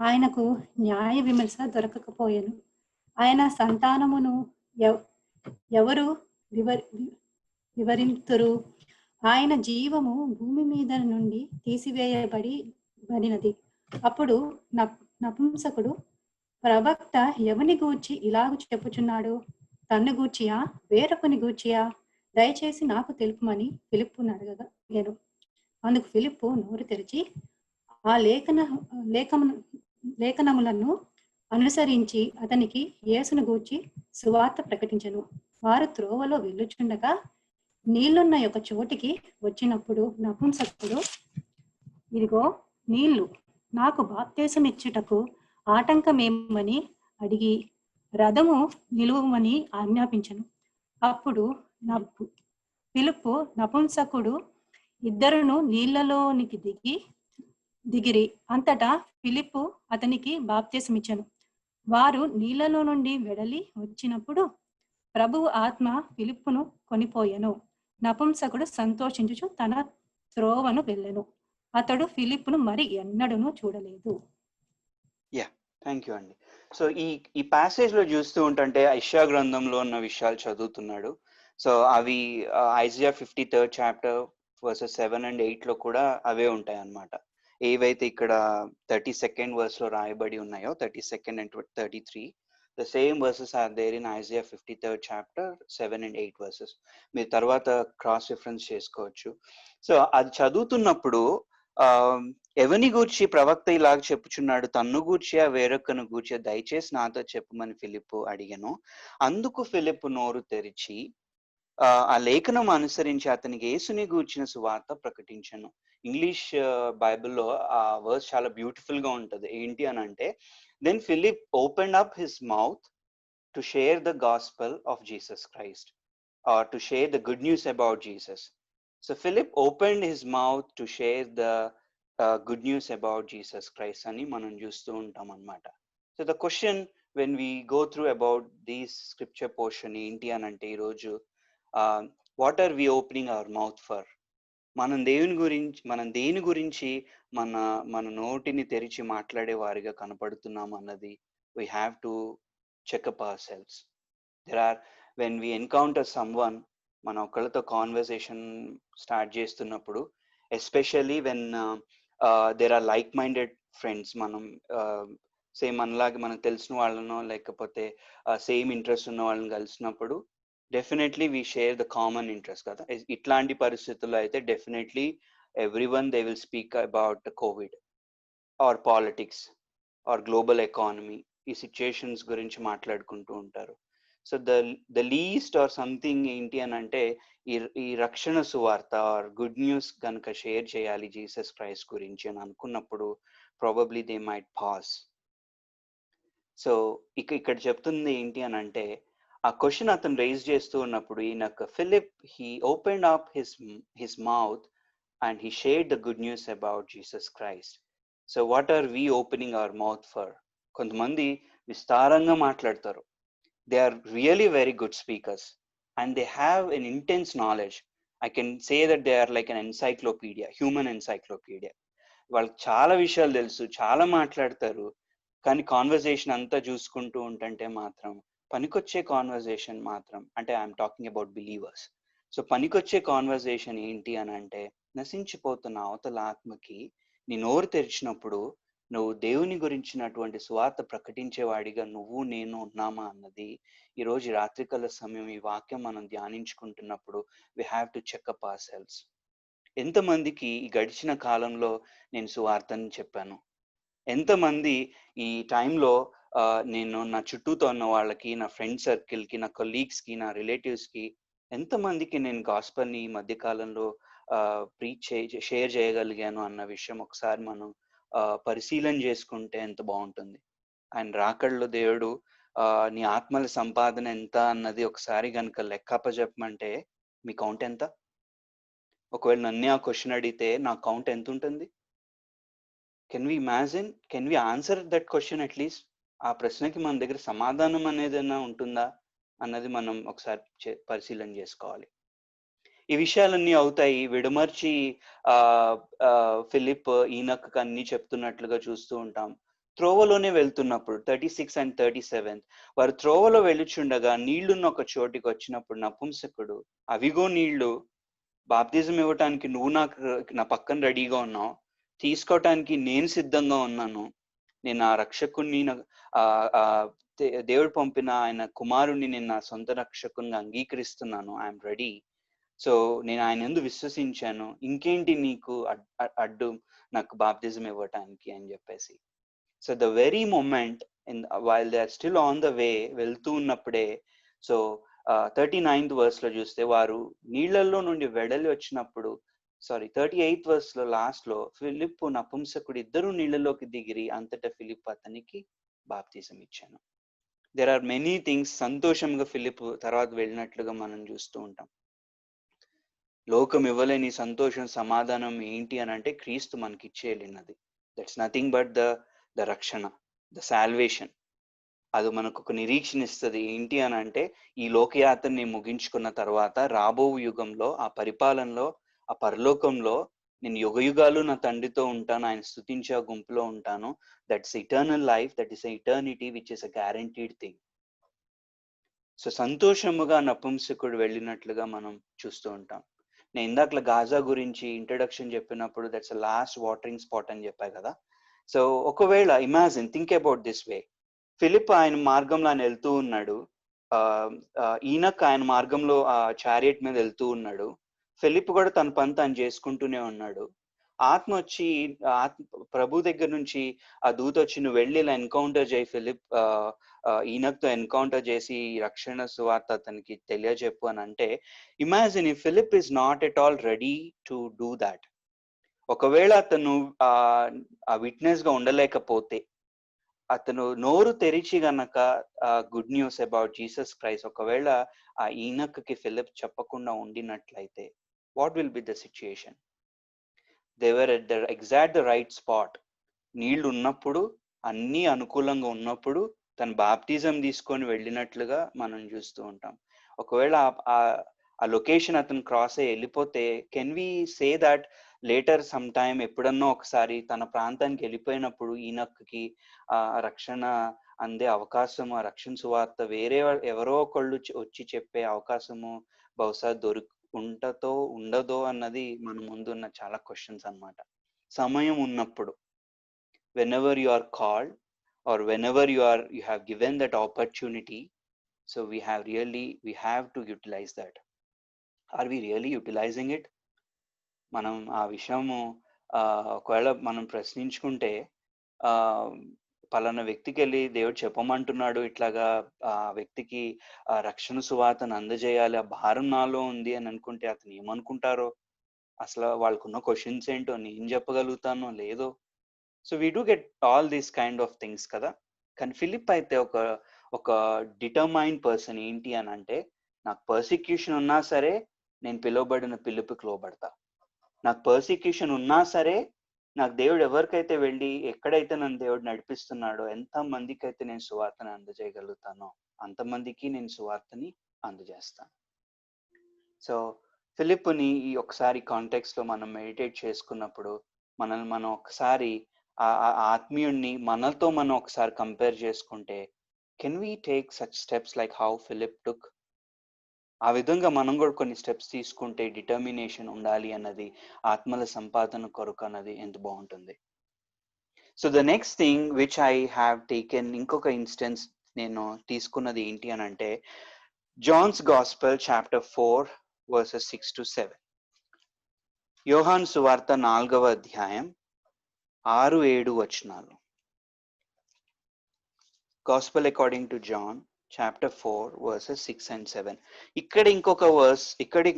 ఆయనకు న్యాయ విమర్శ దొరకకపోయెను. ఆయన సంతానమును ఎవరు వివరింతురు? ఆయన జీవము భూమి మీద నుండి తీసివేయబడినది. అప్పుడు నపుంసకుడు, ప్రవక్త ఎవని గూర్చి ఇలాగ చెప్పుచున్నాడు? తన్ను గూర్చియా, వేరొకని గూర్చియా? దయచేసి నాకు తెలుపుమని ఫిలిప్పును అడిగాను. అందుకు ఫిలిప్పు నోరు తెరిచి ఆ లేఖనములను అనుసరించి అతనికి యేసును గూర్చి సువార్త ప్రకటించెను. వారు త్రోవలో వెళ్ళుచుండగా నీళ్లున్న ఒక చోటికి వచ్చినప్పుడు నపుంసకుడు, ఇదిగో నీళ్లు, నాకు బాప్తీసమిచ్చుటకు ఆటంకమేమని అడిగి రథము నిలువమని ఆజ్ఞాపించెను. అప్పుడు ఫిలిప్పు నపుంసకుడు ఇద్దరును నీళ్లలోనికి దిగిరి. అంతటా ఫిలిప్పు అతనికి బాప్తీసమిచ్చెను. వారు నీళ్లలో నుండి వెడలి వచ్చినప్పుడు ప్రభువు ఆత్మ ఫిలిప్పును కొనిపోయెను. నపుంసకుడు సంతోషించుచు తన త్రోవను వెళ్ళెను. అతడు ఫిలిప్పును మరి ఎన్నడూను చూడలేదు. థ్యాంక్ యూ అండి. సో ఈ ప్యాసేజ్ లో చూస్తూ ఉంటుంటే యెషయా గ్రంథంలో ఉన్న విషయాలు చదువుతున్నాడు. సో అవి Isaiah 53rd chapter versus 7 and 8 లో కూడా అవే ఉంటాయి అన్నమాట. ఏవైతే ఇక్కడ 32nd verse లో రాయబడి ఉన్నాయో, 32nd and 33, the same verses are there in Isaiah 53rd chapter 7 and 8 verses. మీరు తర్వాత క్రాస్ రిఫరెన్స్ చేసుకోవచ్చు. సో అది చదువుతున్నప్పుడు ఎవని గూర్చి ప్రవక్త ఇలాగ చెప్పుచున్నాడు, తన్ను గూర్చియా వేరొకను గూర్చియా, దయచేసి నాతో చెప్పమని ఫిలిప్పు అడిగాను. అందుకు ఫిలిప్పు నోరు తెరిచి ఆ లేఖనం అనుసరించి అతనికి యేసుని గూర్చిన సువార్త ప్రకటించను. ఇంగ్లీష్ బైబిల్లో ఆ వర్స్ చాలా బ్యూటిఫుల్ గా ఉంటది. ఏంటి అని అంటే, then Philip opened up his mouth to share the gospel of Jesus Christ, or to share the good news about Jesus. So Philip opened his mouth to share the good news about Jesus Christ అని మనం చూస్తూ ఉంటాం అన్నమాట. So the question when we go through about these scripture portion ఏంటి అని అంటే, ఈరోజు what are we opening our mouth for? మనం దేని గురించి మన నోటిని తెరిచి మాట్లాడే వారిగా కనపడుతున్నాం అన్నది we have to checkup ourselves. When we encounter someone, మన ఒకళ్ళతో కాన్వర్సేషన్ స్టార్ట్ చేస్తున్నప్పుడు, especially when there are like minded friends, మనం సేమ్ మనలాగే మనకు తెలిసిన వాళ్ళనో లేకపోతే సేమ్ ఇంట్రెస్ట్ ఉన్న వాళ్ళని కలిసినప్పుడు definitely we share the common interest కదా. ఇట్లాంటి పరిస్థితుల్లో అయితే definitely everyone they will speak about COVID or politics or global economy. ఈ సిచ్యుయేషన్స్ గురించి మాట్లాడుకుంటూ ఉంటారు. So the least or something ఏంటి అని అంటే, ఈ రక్షణ సువార్త ఆర్ గుడ్ న్యూస్ కనుక షేర్ చేయాలి జీసస్ క్రైస్ట్ గురించి అని అనుకున్నప్పుడు ప్రాబబ్లీ దే మైట్ పాస్. సో ఇక్కడ చెప్తుంది ఏంటి అని అంటే, ఆ క్వశ్చన్ అతను రైజ్ చేస్తూ ఉన్నప్పుడు ఈయనకు Philip he opened up his mouth and he shared the good news about Jesus Christ. So what are we opening our mouth for? కొంతమంది విస్తారంగా మాట్లాడతారు. They are really very good speakers and they have an intense knowledge. I can say that they are like an encyclopedia, human encyclopedia. వాళ్ళకి చాలా విషయాలు తెలుసు, చాలా మాట్లాడతారు. కానీ కాన్వర్జేషన్ అంతా చూసుకుంటూ ఉంటుంటే మాత్రం పనికొచ్చే కాన్వర్జేషన్ మాత్రం, అంటే I'm talking about believers. So పనికొచ్చే కాన్వర్జేషన్ ఏంటి అని అంటే, నశించిపోతున్న అవతల ఆత్మకి నీ నోరు తెరిచినప్పుడు నువ్వు దేవుని గురించినటువంటి సువార్త ప్రకటించేవాడిగా నువ్వు నేను ఉన్నామా అన్నది ఈరోజు రాత్రికాల సమయం ఈ వాక్యం మనం ధ్యానించుకుంటున్నప్పుడు we have to checkup ourselves. ఎంతమందికి ఈ గడిచిన కాలంలో నేను సువార్తని చెప్పాను? ఎంతమంది ఈ టైంలో నేను నా చుట్టూతో ఉన్న వాళ్ళకి, నా ఫ్రెండ్ సర్కిల్కి, నా కొలీగ్స్కి, నా రిలేటివ్స్కి ఎంతమందికి నేను గాస్పల్ని ఈ మధ్యకాలంలో షేర్ చేయగలిగాను అన్న విషయం ఒకసారి మనం పరిశీలన చేసుకుంటే ఎంత బాగుంటుంది. ఆయన రాకడలో దేవుడు నీ ఆత్మల సంపాదన ఎంత అన్నది ఒకసారి కనుక లెక్కప్పచెప్పమంటే మీ కౌంట్ ఎంత? ఒకవేళ నన్నే ఆ క్వశ్చన్ అడిగితే నా కౌంట్ ఎంత ఉంటుంది? Can we imagine? Can we answer that question at least? ఆ ప్రశ్నకి మన దగ్గర సమాధానం అనేది ఉంటుందా అన్నది మనం ఒకసారి పరిశీలన చేసుకోవాలి. ఈ విషయాలన్నీ అవుతాయి. విడమర్చి ఫిలిప్ ఈనక్ అన్ని చెప్తున్నట్లుగా చూస్తూ ఉంటాం. త్రోవలోనే వెళ్తున్నప్పుడు 36 and 37 వారు త్రోవలో వెళ్ళుచుండగా నీళ్లున్న ఒక చోటికి వచ్చినప్పుడు నపుంసకుడు, అవిగో నీళ్లు, బాప్తిజం ఇవ్వటానికి నువ్వు నా పక్కన రెడీగా ఉన్నావు, తీసుకోవటానికి నేను సిద్ధంగా ఉన్నాను, నేను ఆ రక్షకుణ్ణి, దేవుడు పంపిన ఆయన కుమారుణ్ణి నేను నా సొంత రక్షకునిగా అంగీకరిస్తున్నాను, ఐఎమ్ రెడీ. సో నేను ఆయన యందు విశ్వసించాను, ఇంకేంటి నీకు అడ్డు నాకు బాప్తిజం ఇవ్వటానికి అని చెప్పేసి. So the very moment while they are still on the way, వెళ్తూ ఉన్నప్పుడే, సో 39th verse లో చూస్తే వారు నీళ్లలో నుండి వెడలి వచ్చినప్పుడు, 38th verse లో లాస్ట్ లో ఫిలిప్ నపుంసకుడు ఇద్దరు నీళ్లలోకి దిగిరి, అంతటా ఫిలిప్ అతనికి బాప్తిజం ఇచ్చాను. There are many things. సంతోషంగా ఫిలిప్ తర్వాత వెళ్ళినట్లుగా మనం చూస్తూ ఉంటాం. లోకం ఇవ్వలేని సంతోషం, సమాధానం ఏంటి అని అంటే క్రీస్తు మనకి ఇచ్చేయలేనది. దట్స్ నథింగ్ బట్ ద రక్షణ, ద సాల్వేషన్. అది మనకు ఒక నిరీక్షణ ఇస్తుంది. ఏంటి అని అంటే ఈ లోకయాత్రని ముగించుకున్న తర్వాత రాబో యుగంలో, ఆ పరిపాలనలో, ఆ పరలోకంలో నేను యుగయుగాలు నా తండ్రితో ఉంటాను, ఆయన స్తుతించే ఆ గుంపులో ఉంటాను. That's eternal life, that is eternity which is a guaranteed thing. So సంతోషముగా నపుంసకుడు వెళ్ళినట్లుగా మనం చూస్తూ ఉంటాం. నేను ఇందాకలా గాజా గురించి ఇంట్రడక్షన్ చెప్పినప్పుడు that's a last watering spot అని చెప్పా కదా. సో ఒకవేళ imagine, think about this way, Philip ఆయన మార్గంలో ఆయన వెళ్తూ ఉన్నాడు, ఈనక్ ఆయన మార్గంలో ఆ చారియట్ మీద వెళ్తూ ఉన్నాడు, ఫిలిప్ కూడా తన పని తాను చేసుకుంటూనే ఉన్నాడు. ఆత్మ వచ్చి, ప్రభు దగ్గర నుంచి ఆ దూత వచ్చి నువ్వు వెళ్ళి ఇలా ఎన్కౌంటర్ చేయి ఫిలిప్, ఈనక్తో ఎన్కౌంటర్ చేసి రక్షణ సువార్త అతనికి తెలియజెప్పు అని అంటే, imagine if Philip is not at all ready to do that. ఒకవేళ అతను ఆ విట్నెస్ గా ఉండలేకపోతే, అతను నోరు తెరిచి గనక good news about Jesus Christ ఒకవేళ ఆ ఈనక్కి ఫిలిప్ చెప్పకుండా ఉండినట్లయితే, what will be the situation? They were at the exact the right spot. నీళ్లు ఉన్నప్పుడు, అన్ని అనుకూలంగా ఉన్నప్పుడు తన బాప్టిజం తీసుకొని వెళ్ళినట్లుగా మనం చూస్తూ ఉంటాం. ఒకవేళ ఆ లొకేషన్ అతను క్రాస్ అయ్యి వెళ్ళిపోతే, can we say that later some time ఎప్పుడన్నా ఒకసారి తన ప్రాంతానికి వెళ్ళిపోయినప్పుడు ఈనక్కి ఆ రక్షణ అందే అవకాశము, ఆ రక్షణ సువార్త వేరే ఎవరో ఒకళ్ళు వచ్చి చెప్పే అవకాశము బహుశా ఉండదో అన్నది మన ముందు ఉన్న చాలా క్వశ్చన్స్ అన్నమాట. సమయం ఉన్నప్పుడు, whenever you are called or whenever you have given that opportunity, so we have to utilize that. Are we really utilizing it? మనం ఆ విషయము ఒకవేళ మనం ప్రశ్నించుకుంటే, పలానా వ్యక్తికి వెళ్ళి దేవుడు చెప్పమంటున్నాడు, ఇట్లాగా ఆ వ్యక్తికి ఆ రక్షణ సువార్తను అందజేయాలి, ఆ భారం నాలో ఉంది అని అనుకుంటే అతను ఏమనుకుంటారో, అసలు వాళ్ళకున్న క్వశ్చన్స్ ఏంటో, నేను చెప్పగలుగుతానో లేదో. So we do get all these kind of things కదా. కానీ ఫిలిప్ అయితే ఒక డిటర్మైన్డ్ పర్సన్. ఏంటి అని అంటే, నాకు పర్సిక్యూషన్ ఉన్నా సరే నేను పిలువబడిన పిలుపుకి లోబడతా, నాకు పర్సిక్యూషన్ ఉన్నా సరే నాకు దేవుడు ఎవరికైతే వెళ్ళి ఎక్కడైతే నన్ను దేవుడు నడిపిస్తున్నాడో, ఎంత మందికి అయితే నేను సువార్తని అందజేయగలుగుతానో అంతమందికి నేను సువార్తని అందజేస్తాను. సో ఫిలిప్ని ఈ ఒకసారి కాంటెక్స్ట్ లో మనం మెడిటేట్ చేసుకున్నప్పుడు, మనల్ని మనం ఒకసారి ఆ ఆత్మీయుణ్ణి మనతో మనం ఒకసారి కంపేర్ చేసుకుంటే, can we take such steps like how Philip took? ఆ విధంగా మనం కూడా కొన్ని స్టెప్స్ తీసుకుంటే, డిటర్మినేషన్ ఉండాలి అన్నది, ఆత్మల సంపాదన కొరకు అన్నది ఎంత బాగుంటుంది. So the next thing which I have taken, ఇంకొక ఇన్స్టెన్స్ నేను తీసుకున్నది ఏంటి అని అంటే, Johne's gospel chapter 4 verses 6 to 7. యోహాను సువార్త 4వ అధ్యాయం 6-7 వచనాలు. Gospel according to John chapter 4 verses 6 and 7. ఇక్కడ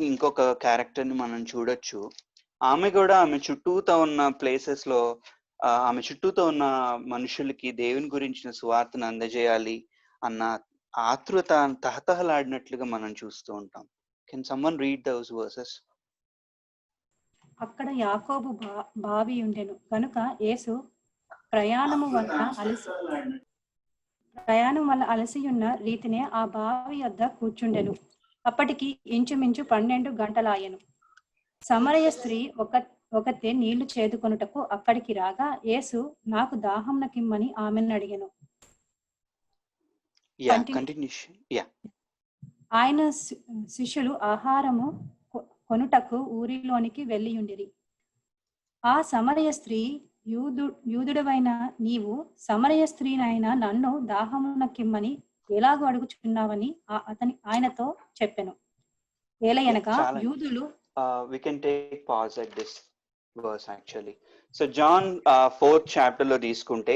ఇంకొక క్యారెక్టర్ ని మనం చూడొచ్చు. ఆమె కూడా ఆమె చుట్టూతో ఉన్న ప్లేసెస్ లో, ఆమె చుట్టూతో ఉన్న మనుషులకి దేవుని గురించిన సువార్తను అందజేయాలి అన్న ఆతృత తహతహలాడినట్లుగా మనం చూస్తూ ఉంటాం. Can someone read those versus? అక్కడ యాకోబు బావి ఉండెను కనుక యేసు ప్రయాణం వల్ల అలసి ఉన్న రీతినే ఆ బావి వద్ద కూర్చుండెను. అప్పటికి ఇంచుమించు 12 గంటలాయెను. సమరయ స్త్రీ ఒకతే నీళ్లు చేదుకొనుటకు అక్కడికి రాగా యేసు నాకు దాహంనకిమ్మని ఆమెను అడిగెను. ఆయన శిష్యులు ఆహారము కొనుటకు ఊరిలోనికి వెళ్ళియుండిరి. ఆ సమరయ స్త్రీ, యూదుడవైన నీవు సమరయ స్త్రీనైనా నన్ను దాహమునకిమ్మని ఎలాగో అడుగుచున్నావని ఆయనతో చెప్పెను. ఏలయనగా యూదులు we can take pause at this verse actually. So John 4th chapter లో తీసుకుంటే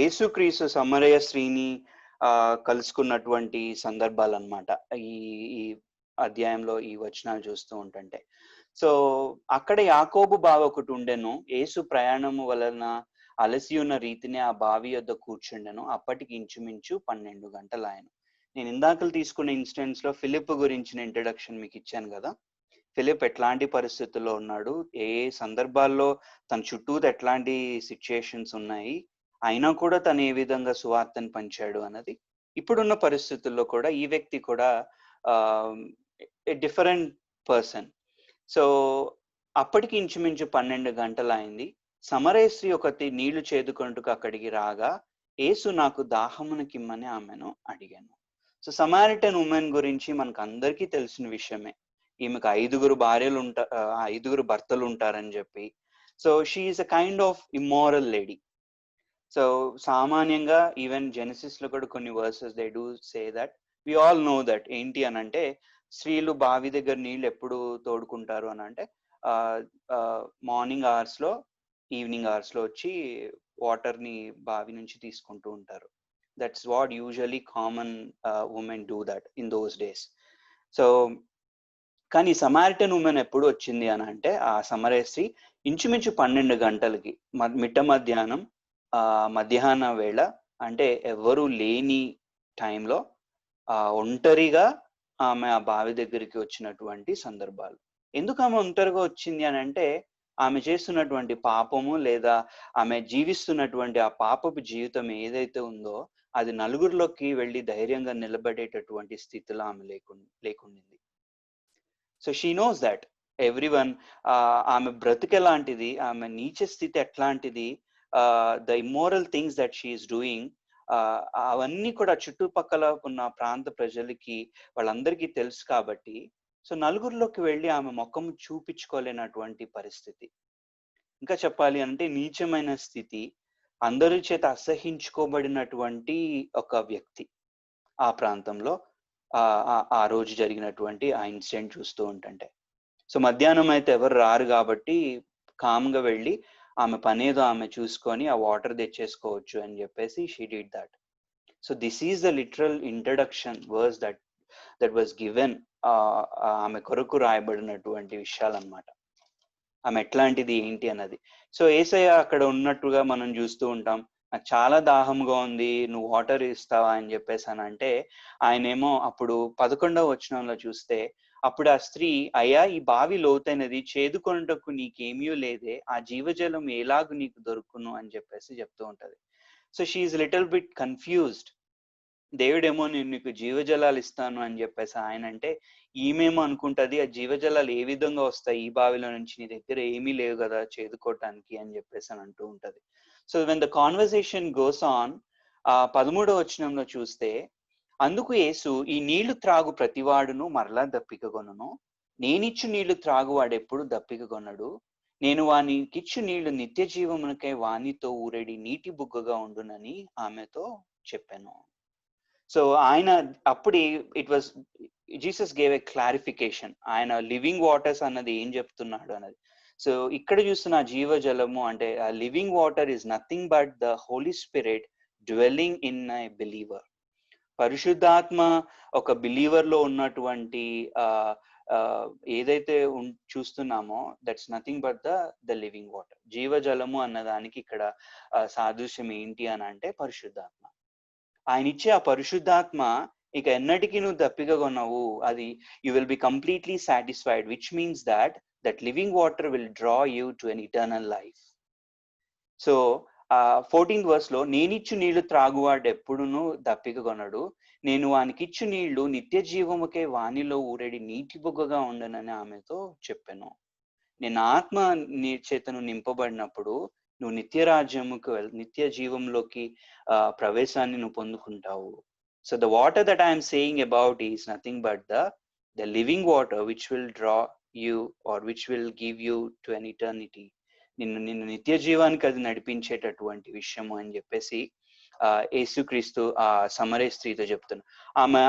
యేసుక్రీస్తు సమరయ స్త్రీని కలుసుకున్నటువంటి సందర్భాలు అన్నమాట. ఈ అధ్యాయంలో ఈ వచనాలు చూస్తూ ఉంటుంటే, సో అక్కడ యాకోబు బావి ఒకటి ఉండెను. యేసు ప్రయాణము వలన అలసి ఉన్న రీతిని ఆ బావి యొద్ద కూర్చుండెను. అప్పటికి ఇంచుమించు 12 గంటలు ఆయన. నేను ఇందాకలు తీసుకున్న ఇన్స్టెన్స్ లో ఫిలిప్ గురించిన ఇంట్రడక్షన్ మీకు ఇచ్చాను కదా. ఫిలిప్ ఎట్లాంటి పరిస్థితుల్లో ఉన్నాడు, ఏ సందర్భాల్లో తన చుట్టూ ఎట్లాంటి సిచ్యుయేషన్స్ ఉన్నాయి, అయినా కూడా తను ఏ విధంగా సువార్తను పంచాడు అన్నది. ఇప్పుడున్న పరిస్థితుల్లో కూడా ఈ వ్యక్తి కూడా డిఫరెంట్ పర్సన్. సో అప్పటికి ఇంచుమించు 12 గంటలు అయింది. సమరయ స్త్రీ ఒకటి నీళ్లు చేదుకొనుటకు అక్కడికి రాగా యేసు నాకు దాహమునకిమ్మని ఆమెను అడిగాను. సో సమారిటన్ ఉమెన్ గురించి మనకు అందరికీ తెలిసిన విషయమే. ఈమెకు 5 భర్తలు ఉంటారని చెప్పి. So she is a kind of immoral lady. So సామాన్యంగా ఈవెన్ జెనసిస్ లో కూడా కొన్ని verses they do say that we all know that ఏంటి అని అంటే, స్త్రీలు బావి దగ్గర నీళ్ళు ఎప్పుడు తోడుకుంటారు అని అంటే మార్నింగ్ అవర్స్ లో, ఈవినింగ్ అవర్స్ లో వచ్చి వాటర్ ని బావి నుంచి తీసుకుంటూ ఉంటారు. That's what usually common women do that in those days. So కానీ సమారిటన్ ఉమెన్ ఎప్పుడు వచ్చింది అని అంటే, ఆ సమరయ స్త్రీ ఇంచుమించు 12 గంటలకి మిట్ట మధ్యాహ్న వేళ, అంటే ఎవరు లేని టైంలో ఒంటరిగా ఆమె ఆ బావి దగ్గరికి వచ్చినటువంటి సందర్భాలు. ఎందుకు ఆమె ఒంటరిగా వచ్చింది అని అంటే, ఆమె చేస్తున్నటువంటి పాపము లేదా ఆమె జీవిస్తున్నటువంటి ఆ పాపపు జీవితం ఏదైతే ఉందో అది నలుగురిలోకి వెళ్ళి ధైర్యంగా నిలబడేటటువంటి స్థితిలో ఆమె లేకుండింది. So she knows that everyone, ఆమె బ్రతికెలాంటిది, ఆమె నీచ స్థితి ఎట్లాంటిది, the immoral things that she is doing, అవన్నీ కూడా చుట్టుపక్కల ఉన్న ప్రాంత ప్రజలకి వాళ్ళందరికీ తెలుసు కాబట్టి, సో నలుగురిలోకి వెళ్ళి ఆమె ముఖం చూపించుకోలేనటువంటి పరిస్థితి. ఇంకా చెప్పాలి అంటే నీచమైన స్థితి, అందరి చేత అసహించుకోబడినటువంటి ఒక వ్యక్తి ఆ ప్రాంతంలో ఆ రోజు జరిగినటువంటి ఆ ఇన్సిడెంట్ చూస్తూ ఉంటుంటే. సో మధ్యాహ్నం అయితే ఎవరు రారు కాబట్టి కామ్గా వెళ్ళి ఆమె పనేదో ఆమె చూసుకొని ఆ వాటర్ తెచ్చేసుకోవచ్చు అని చెప్పేసి she did that. So this is the literal introduction verse that was given. ఆమె కొరకు రాయబడినటువంటి విషయాలు అన్నమాట, ఆమె ఎట్లాంటిది ఏంటి అన్నది. సో యేసయ్య అక్కడ ఉన్నట్టుగా మనం చూస్తూ ఉంటాం. నాకు చాలా దాహంగా ఉంది, నువ్వు వాటర్ ఇస్తావా అని చెప్పేసి అని అంటే, ఆయనేమో అప్పుడు 11వ వచనంలో చూస్తే, అప్పుడు ఆ స్త్రీ, అయ్యా ఈ బావి లోతైనది, చేదుకొనుటకు నీకేమీ లేదే, ఆ జీవజలం ఎలాగూ నీకు దొరుకును అని చెప్పేసి చెప్తూ ఉంటది. So she is little bit confused. దేవుడేమో నేను నీకు జీవజలాలు ఇస్తాను అని చెప్పేసి ఆయన అంటే, ఈమెమో అనుకుంటది ఆ జీవజలాలు ఏ విధంగా వస్తాయి ఈ బావిలో నుంచి, నీ దగ్గర ఏమీ లేవు కదా చేదుకోవటానికి అని చెప్పేసి అని అంటూ ఉంటది. So when the conversation goes on, 13వ వచనంలో చూస్తే, అందుకు యేసు, ఈ నీళ్లు త్రాగు ప్రతివాడును మరలా దప్పికగొనును, నేనిచ్చు నీళ్లు త్రాగువాడెప్పుడు దప్పికగొనడు, నేను వానికిచ్చు నీళ్లు నిత్య జీవమునకై వానితో ఊరేడి నీటి బుగ్గగా ఉండునని ఆమెతో చెప్పాను. సో ఆయన అప్పుడు జీసస్ గేవ్ ఎ క్లారిఫికేషన్, ఆయన లివింగ్ వాటర్స్ అన్నది ఏం చెప్తున్నాడు అన్నది. సో ఇక్కడ చూస్తున్న జీవజలము అంటే ఆ living water is nothing but the holy spirit dwelling in a believer. పరిశుద్ధాత్మ ఒక బిలీవర్ లో ఉన్నటువంటి ఏదైతే చూస్తున్నామో that's nothing but the living water. జీవజలము అన్నదానికి ఇక్కడ సాదృశ్యం ఏంటి అని అంటే పరిశుద్ధాత్మ. ఆయన ఇచ్చే ఆ పరిశుద్ధాత్మ ఇక ఎన్నటికీ నువ్వు దప్పిక కొనవు, అది you will be completely satisfied, which means that living water will draw you to an eternal life. So 14th verse లో, నేనిచ్చు నీళ్లు త్రాగువాడు ఎప్పుడును దప్పిక కొనడు, నేను వానికిచ్చు నీళ్లు నిత్య జీవముకే వానిలో ఊరేడి నీటి బుగ్గగా ఉండనని ఆమెతో చెప్పాను. నేను ఆత్మ నీ చేతను నింపబడినప్పుడు నువ్వు నిత్య రాజ్యముకు నిత్య జీవంలోకి ప్రవేశాన్ని నువ్వు పొందుకుంటావు. So the water that I'm saying about is nothing but the living water which will draw you or which will give you to an eternity. నిన్ను నిత్య జీవానికి అది నడిపించేటటువంటి విషయము అని చెప్పేసి యేసుక్రీస్తు ఆ సమరయ స్త్రీతో చెప్తున్నా. ఆమె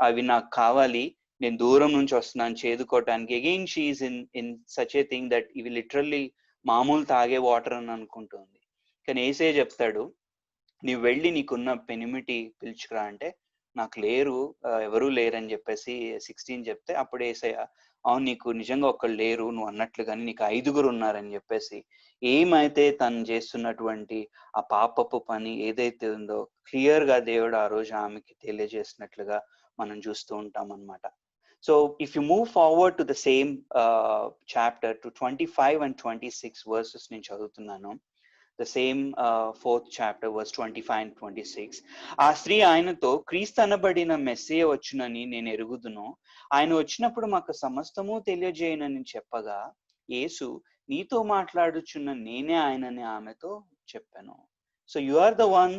అవి నాకు కావాలి, నేను దూరం నుంచి వస్తున్నాను చేదుకోవటానికి. Again she's in such a thing that ఇవి లిటరల్లీ మామూలు తాగే వాటర్ అని అనుకుంటుంది. కానీ యేసయ్య చెప్తాడు, నీవు వెళ్ళి నీకున్న పెనిమిటి పిలుచుకురా అంటే నాకు లేరు, ఎవరూ లేరని చెప్పేసి 16 చెప్తే అప్పుడు యేసయ్య, అవును నీకు నిజంగా ఒకళ్ళు లేరు నువ్వు అన్నట్లుగాని, నీకు 5 ఉన్నారని చెప్పేసి ఏమైతే తను చేస్తున్నటువంటి ఆ పాపపు పని ఏదైతే ఉందో క్లియర్ గా దేవుడు ఆ రోజు ఆమెకి తెలియజేసినట్లుగా మనం చూస్తూ ఉంటాం అన్నమాట. So if you move forward to the same chapter to 25 and 26 verses నేను చదువుతున్నాను. The same 4th chapter verse 25 and 26. ఆ స్త్రీ ఆయనతో, క్రీస్తు అనబడిన మెస్సియ వచ్చునని నేను ఎరుగుదును, ఆయన వచ్చినప్పుడు మాకు సమస్తము తెలియజేయనని చెప్పగా యేసు, నీతో మాట్లాడుచున్న నేనే ఆయనని ఆమెతో చెప్పాను. So you are the one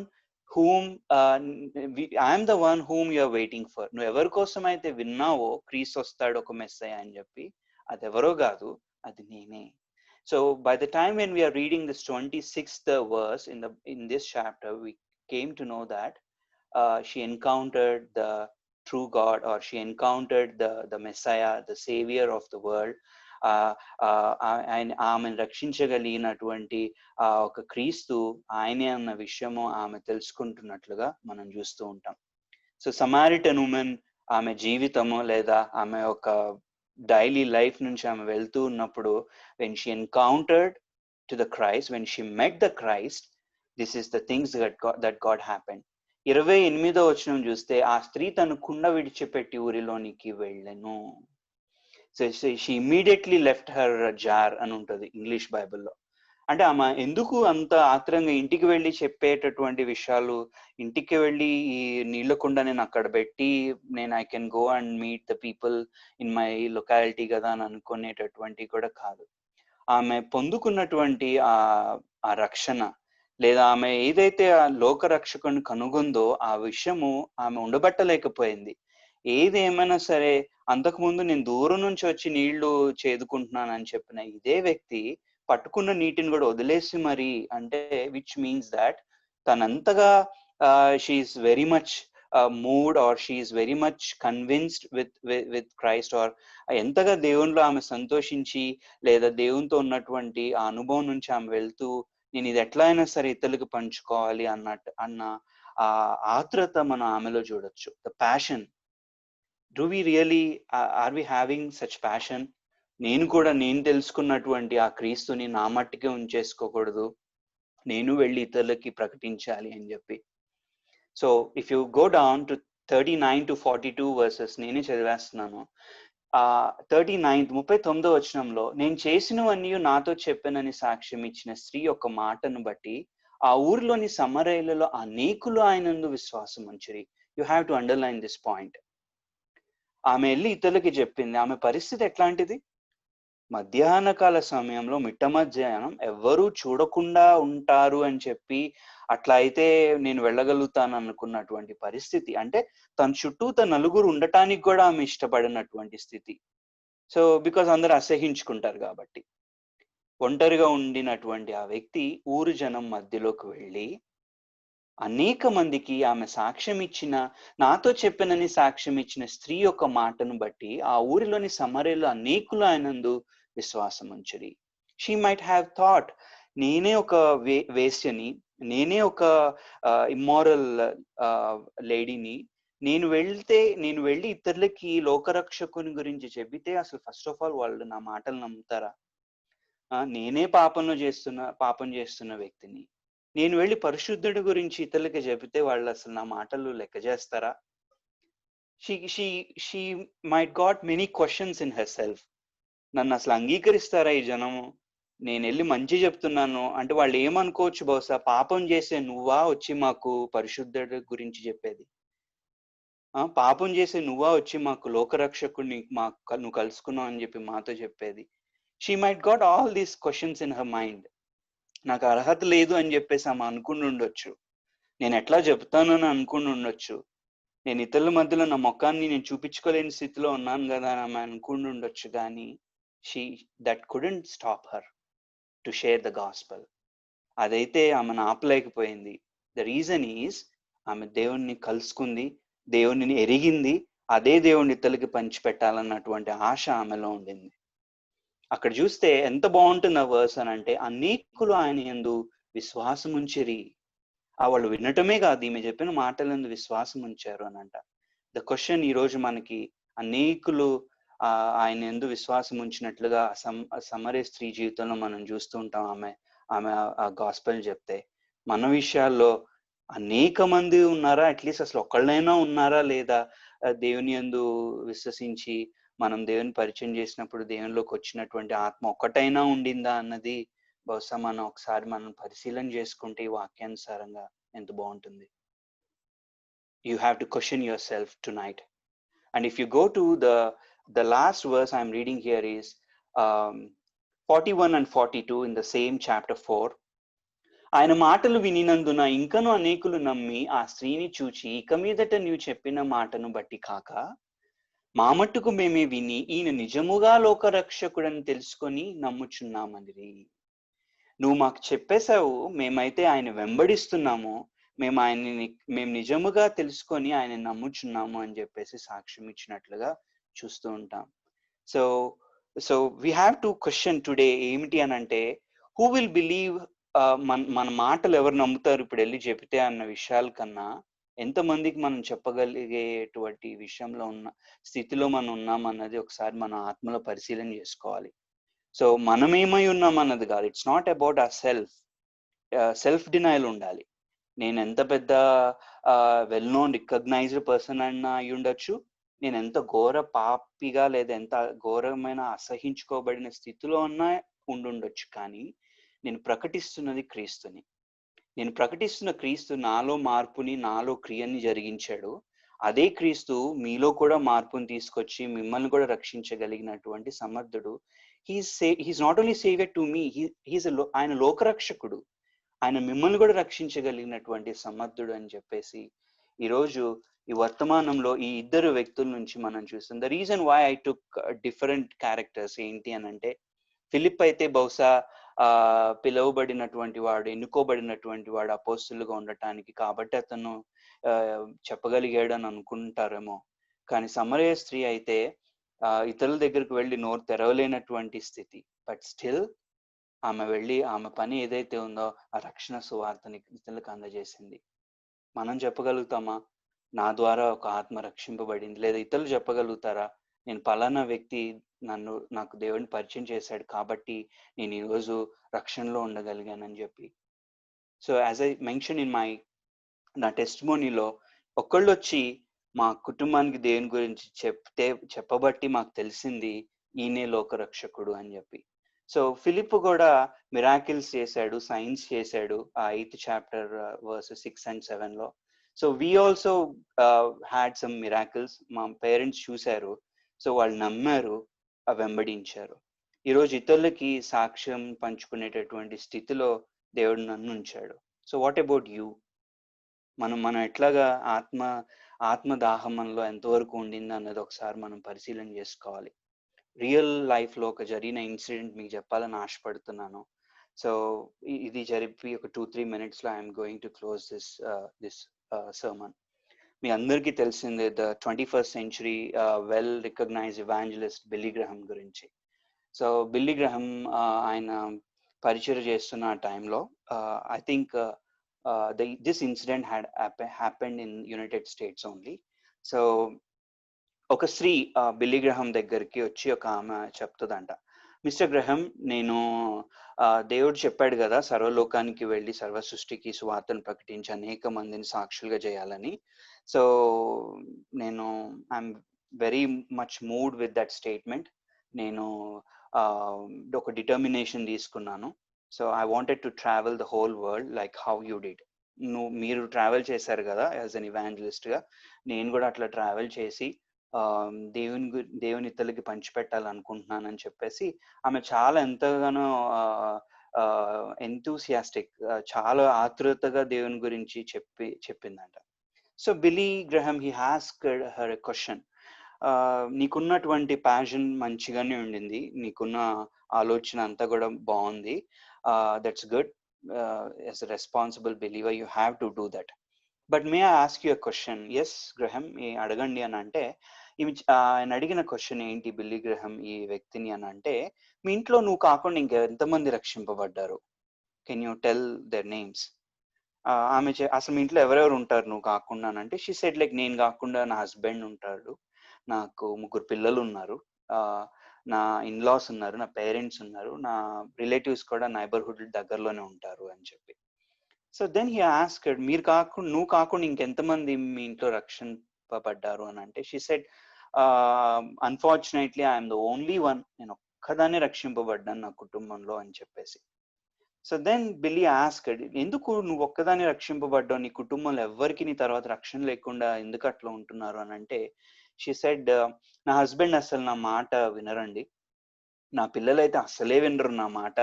whom I am the one whom you are waiting for. నువ్వు ఎవరి కోసం అయితే విన్నావో క్రీస్తు వస్తాడు ఒక మెస్సయ్య అని చెప్పి, అది ఎవరో కాదు, అది నేనే. So by the time when we are reading this 26th verse in this chapter, we came to know that she encountered the true God, or she encountered the Messiah, the Savior of the world. ఆమెను రక్షించగలిగినటువంటి ఒక క్రీస్తు ఆయనే అన్న విషయము ఆమె తెలుసుకుంటున్నట్లుగా మనం చూస్తూ ఉంటాం. సో సమారిటన్ ఉమెన్ ఆమె జీవితము లేదా ఆమె ఒక డైలీ లైఫ్ నుంచి ఆమె వెళ్తూ ఉన్నప్పుడు, when she encountered to the Christ, when she met the Christ, this is the things that God happened. 28వ వచనం చూస్తే, ఆ స్త్రీ తన కుండ విడిచిపెట్టి ఊరిలోనికి వెళ్ళెను. So she immediately left her jar అని ఉంటుంది ఇంగ్లీష్ బైబిల్లో. అంటే ఆమె ఎందుకు అంత ఆత్రంగా ఇంటికి వెళ్ళి చెప్పేటటువంటి విషయాలు, ఇంటికి వెళ్ళి ఈ నీళ్ళ కుండ నేను అక్కడ పెట్టి నేను I can go and meet the people in my locality కదా అని అనుకునేటటువంటి కూడా కాదు. ఆమె పొందుకున్నటువంటి ఆ రక్షణ లేదా ఆమె ఏదైతే ఆ లోక రక్షకుని కనుగొందో ఆ విషయము ఆమె ఉండబట్టలేకపోయింది. ఏది ఏమైనా సరే, అంతకుముందు నేను దూరం నుంచి వచ్చి నీళ్లు చేదుకుంటున్నానని చెప్పిన ఇదే వ్యక్తి పట్టుకున్న నీటిని కూడా వదిలేసి మరి, అంటే విచ్ మీన్స్ దాట్ తనంతగా she's very much moved or she's very much convinced with Christ, or ఎంతగా దేవునిలో ఆమె సంతోషించి లేదా దేవునితో ఉన్నటువంటి ఆ అనుభవం నుంచి ఆమె వెళ్తూ నేను ఇది ఎట్లా అయినా సరే ఇతరులకు పంచుకోవాలి అన్న ఆ ఆత్రత మనం ఆమెలో చూడొచ్చు. The passion. Do we really are we having such passion? నేను తెలుసుకున్నటువంటి ఆ క్రీస్తుని నా మట్టికే ఉంచేసుకోకూడదు, నేను వెళ్ళి ఇతరులకి ప్రకటించాలి అని చెప్పి. So if you go down to 39 to 42 versus నేనే చదివేస్తున్నాను. 39వ వచనంలో, నేను చేసినవన్నీ నాతో చెప్పానని సాక్ష్యం ఇచ్చిన స్త్రీ యొక్క మాటను బట్టి ఆ ఊరిలోని సమరయులలో అనేకులు ఆయనందు విశ్వాసం ఉంచిరి. You have to underline this point. ఆమె వెళ్ళి ఇతరులకి చెప్పింది. ఆమె పరిస్థితి ఎట్లాంటిది? మధ్యాహ్న కాల సమయంలో మిట్ట మధ్యాహ్నం ఎవరు చూడకుండా ఉంటారు అని చెప్పి అట్లా అయితే నేను వెళ్ళగలుగుతాను అనుకున్నటువంటి పరిస్థితి. అంటే తన చుట్టూ నలుగురు ఉండటానికి కూడా ఆమె ఇష్టపడినటువంటి స్థితి. సో బికాజ్ అందరు అసహించుకుంటారు కాబట్టి ఒంటరిగా ఉండినటువంటి ఆ వ్యక్తి ఊరు జనం మధ్యలోకి వెళ్ళి అనేక మందికి ఆమె సాక్ష్యం ఇచ్చిన, నాతో చెప్పనని సాక్ష్యం ఇచ్చిన స్త్రీ యొక్క మాటను బట్టి ఆ ఊరిలోని సమరయులు అనేకులు ఆయనందు విశ్వాసం ఉంచిరి. షీ మైట్ హ్యావ్ థాట్, నేనే ఒక వేశ్యని, నేనే ఒక ఇమ్మారల్ లేడీని, నేను వెళ్ళి ఇతరులకి లోకరక్షకుని గురించి చెబితే అసలు ఫస్ట్ ఆఫ్ ఆల్ వాళ్ళు నా మాటలు నమ్ముతారా? నేనే పాపం చేస్తున్న వ్యక్తిని, నేను వెళ్ళి పరిశుద్ధుడి గురించి ఇతరులకి చెబితే వాళ్ళు అసలు నా మాటలు లెక్క చేస్తారా? She might got many questions in herself. నన్ను అసలు అంగీకరిస్తారా ఈ జనము? నేను వెళ్ళి మంచి చెప్తున్నాను అంటే వాళ్ళు ఏమనుకోవచ్చు, బహుశా పాపం చేసే నువ్వా వచ్చి మాకు పరిశుద్ధుడి గురించి చెప్పేది? పాపం చేసి నువ్వా వచ్చి మాకు లోకరక్షకుడిని నువ్వు కలుసుకున్నావు అని చెప్పి మాతో చెప్పేది. She might got all these questions in her mind. నాకు అర్హత లేదు అని చెప్పేసి ఆమె అనుకుని ఉండొచ్చు. నేను ఎట్లా చెప్తానని అనుకుని ఉండొచ్చు. నేను ఇతరుల మధ్యలో నా ముఖాన్ని నేను చూపించుకోలేని స్థితిలో ఉన్నాను కదా అని ఆమె అనుకుని ఉండొచ్చు. కానీ that couldn't stop her to share the gospel. అదైతే ఆమెను ఆపలేకపోయింది. ద రీజన్ ఈజ్ ఆమె దేవుణ్ణి కలుసుకుంది, దేవుణ్ణి ఎరిగింది, అదే దేవుణ్ణి ఇతరులకి పంచిపెట్టాలన్నటువంటి ఆశ ఆమెలో ఉండింది. అక్కడ చూస్తే ఎంత బాగుంటుంది ఆ వర్స్ అని అంటే, అనేకులు ఆయన యందు విశ్వాసం ఉంచిరి. వాళ్ళు వినటమే కాదు, ఈమె చెప్పిన మాటలందు విశ్వాసం ఉంచారు అని అంట. ద క్వశ్చన్ ఈ రోజు మనకి, అనేకులు ఆయన యందు విశ్వాసం ఉంచినట్లుగా సమరయ స్త్రీ జీవితంలో మనం చూస్తూ ఉంటాం. ఆమె ఆ గాస్పెల్ చెప్తే మన విషయాల్లో అనేక మంది ఉన్నారా, అట్లీస్ట్ అసలు ఒక్కళ్ళైనా ఉన్నారా లేదా దేవుని యందు విశ్వసించి మనం దేవుని పరిచయం చేసినప్పుడు దేవునిలోకి వచ్చినటువంటి ఆత్మ ఒక్కటైనా ఉండిందా అన్నది బహుశా మనం ఒకసారి మనం పరిశీలన చేసుకుంటే ఈ వాక్యానుసారంగా ఎంత బాగుంటుంది. You have to question yourself tonight. And if you go to the last verse I'm reading here is 41 and 42 in the same chapter 4. ఆయన మాటలు వినినందున ఇంకను అనేకులు నమ్మి ఆ స్త్రీని చూచి, ఇక మీదట నీవు చెప్పిన మాటను బట్టి కాక మా మట్టుకు మేమే విని ఈయన నిజముగా లోకరక్షకుడని తెలుసుకొని నమ్ముచున్నామని. నువ్వు మాకు చెప్పేశావు, మేమైతే ఆయన వెంబడిస్తున్నాము, మేము నిజముగా తెలుసుకొని ఆయన నమ్ముచున్నాము అని చెప్పేసి సాక్ష్యం ఇచ్చినట్లుగా చూస్తూ ఉంటాం. So we have to question today ఏమిటి అని అంటే, హూ విల్ బిలీవ్, మన మాటలు ఎవరు నమ్ముతారు ఇప్పుడు వెళ్ళి చెబితే అన్న విషయాల కన్నా, ఎంతమందికి మనం చెప్పగలిగేటువంటి విషయంలో ఉన్న స్థితిలో మనం ఉన్నామన్నది ఒకసారి మన ఆత్మలో పరిశీలన చేసుకోవాలి. సో మనం ఏమై ఉన్నాం అన్నది కాదు, ఇట్స్ నాట్ అబౌట్ ఆ సెల్ఫ్ డినైల్ ఉండాలి. నేను ఎంత పెద్ద వెల్ నోన్ రికగ్నైజ్డ్ పర్సన్ అన్నా అయి ఉండొచ్చు, నేను ఎంత ఘోర పాపిగా లేదా ఎంత ఘోరమైన అసహించుకోబడిన స్థితిలో ఉన్నా ఉండుండొచ్చు, కానీ నేను ప్రకటిస్తున్నది క్రీస్తుని. నేను ప్రకటిస్తున్న క్రీస్తు నాలో మార్పుని, నాలో క్రియని జరిగించాడు. అదే క్రీస్తు మీలో కూడా మార్పుని తీసుకొచ్చి మిమ్మల్ని కూడా రక్షించగలిగినటువంటి సమర్థుడు. He's not only saviour to me, ఆయన లోకరక్షకుడు. ఆయన మిమ్మల్ని కూడా రక్షించగలిగినటువంటి సమర్థుడు అని చెప్పేసి ఈరోజు ఈ వర్తమానంలో ఈ ఇద్దరు వ్యక్తుల నుంచి మనం చూస్తాం. The reason why I took different characters ఏంటి అని అంటే, ఫిలిప్ అయితే బహుశా పిలువబడినటువంటి వాడు, ఎన్నుకోబడినటువంటి వాడు అపోస్తులుగా ఉండటానికి, కాబట్టి అతను చెప్పగలిగాడు అని అనుకుంటారేమో. కానీ సమరయ స్త్రీ అయితే ఇతరుల దగ్గరికి వెళ్ళి నోరు తెరవలేనటువంటి స్థితి, బట్ స్టిల్ ఆమె వెళ్ళి ఆమె పని ఏదైతే ఉందో ఆ రక్షణ సువార్తని ఇతరులకు అందజేసింది. మనం చెప్పగలుగుతామా, నా ద్వారా ఒక ఆత్మ రక్షింపబడింది? లేదా ఇతరులు చెప్పగలుగుతారా, నేను పలానా వ్యక్తి నాకు దేవుడిని పరిచయం చేశాడు కాబట్టి నేను ఈరోజు రక్షణలో ఉండగలిగానని చెప్పి. So as I mention in నా టెస్టిమోనీలో, ఒకళ్ళు వచ్చి మా కుటుంబానికి దేవుని గురించి చెప్పబట్టి మాకు తెలిసింది ఈయనే లోకరక్షకుడు అని చెప్పి. సో ఫిలిప్ కూడా మిరాకిల్స్ చేశాడు, సైన్స్ చేశాడు ఆ 8th chapter verses 6 and 7లో. So we also had some miracles. మా పేరెంట్స్ చూశారు, సో వాళ్ళు నమ్మారు, వెంబడించారు. ఈరోజు ఇతరులకి సాక్ష్యం పంచుకునేటటువంటి స్థితిలో దేవుడు నన్ను ఉంచాడు. So what about you? మనం ఎట్లాగా ఆత్మదాహం మనలో ఎంతవరకు ఉండింది అన్నది ఒకసారి మనం పరిశీలన చేసుకోవాలి. రియల్ లైఫ్లో ఒక జరిగిన ఇన్సిడెంట్ మీకు చెప్పాలని ఆశపడుతున్నాను. సో ఇది జరిపి ఒక 2-3 minutesలో I'm going to close this sermon. మీ అందరికీ తెలిసిందే the 21st century well recognised evangelist Billy Graham గురించి. సో బిల్లీ గ్రహం ఆయన పరిచయం చేస్తున్న టైంలో I think this incident had happened in United States only. So ఒక స్త్రీ బిల్లీ గ్రహం దగ్గరికి వచ్చి ఒక ఆమె చెప్తుందంట, మిస్టర్ గ్రహం, నేను దేవుడు చెప్పాడు కదా సర్వలోకానికి వెళ్ళి సర్వ సృష్టికి సువార్తను ప్రకటించి అనేక మందిని సాక్షులుగా చేయాలని. సో నేను I'm very much moved with that statement. నేను ఒక డిటర్మినేషన్ తీసుకున్నాను. So I wanted to travel the whole world like how you did. మీరు ట్రావెల్ చేశారు కదా యాజ్ అన్ ఇవాంజలిస్ట్ గా, నేను కూడా అట్లా ట్రావెల్ చేసి దేవుని ఇతరులకి పంచిపెట్టాలనుకుంటున్నానని చెప్పేసి ఆమె చాలా ఎంతగానో ఎంతూసియాస్టిక్, చాలా ఆతృతగా దేవుని గురించి చెప్పిందంట. So Billy Graham he asked her a question. నీకున్నటువంటి ప్యాషన్ మంచిగానే ఉండింది, నీకున్న ఆలోచన అంతా కూడా బాగుంది, that's good. As a responsible believer you have to do that. But may I ask you a question? Yes Graham, అడగండి అని అంటే, ఆయన అడిగిన క్వశ్చన్ ఏంటి బిల్లీ గ్రహం ఈ వ్యక్తిని అని అంటే, మీ ఇంట్లో నువ్వు కాకుండా ఇంకెంతమంది రక్షింపబడ్డారు? Can you tell their names? ఆమె అసలు మీ ఇంట్లో ఎవరెవరు ఉంటారు నువ్వు కాకుండా అంటే, షీ సెడ్ లైక్, నేను కాకుండా నా హస్బెండ్ ఉంటాడు, నాకు 3 పిల్లలు ఉన్నారు, నా ఇన్లాస్ ఉన్నారు, నా పేరెంట్స్ ఉన్నారు, నా రిలేటివ్స్ కూడా నైబర్హుడ్ దగ్గరలోనే ఉంటారు అని చెప్పి. సో దెన్ హీ ఆస్క్డ్, నువ్వు కాకుండా ఇంకెంతమంది మీ ఇంట్లో రక్షింపబడ్డారు అని అంటే, she said, unfortunately I'm the only one, నేను ఒక్కదాన్ని రక్షింపబడ్డాను నా కుటుంబంలో అని చెప్పేసి. సో దెన్ బిల్లీ ఆస్క్డ్, ఎందుకు నువ్వు ఒక్కదాన్ని రక్షింపబడ్డావు, నీ కుటుంబంలో ఎవ్వరికి నీ తర్వాత రక్షణ లేకుండా ఎందుకు అట్లా ఉంటున్నారు అని అంటే, షీ సెడ్, నా హస్బెండ్ అసలు నా మాట వినరండి, నా పిల్లలైతే అసలే వినరు నా మాట,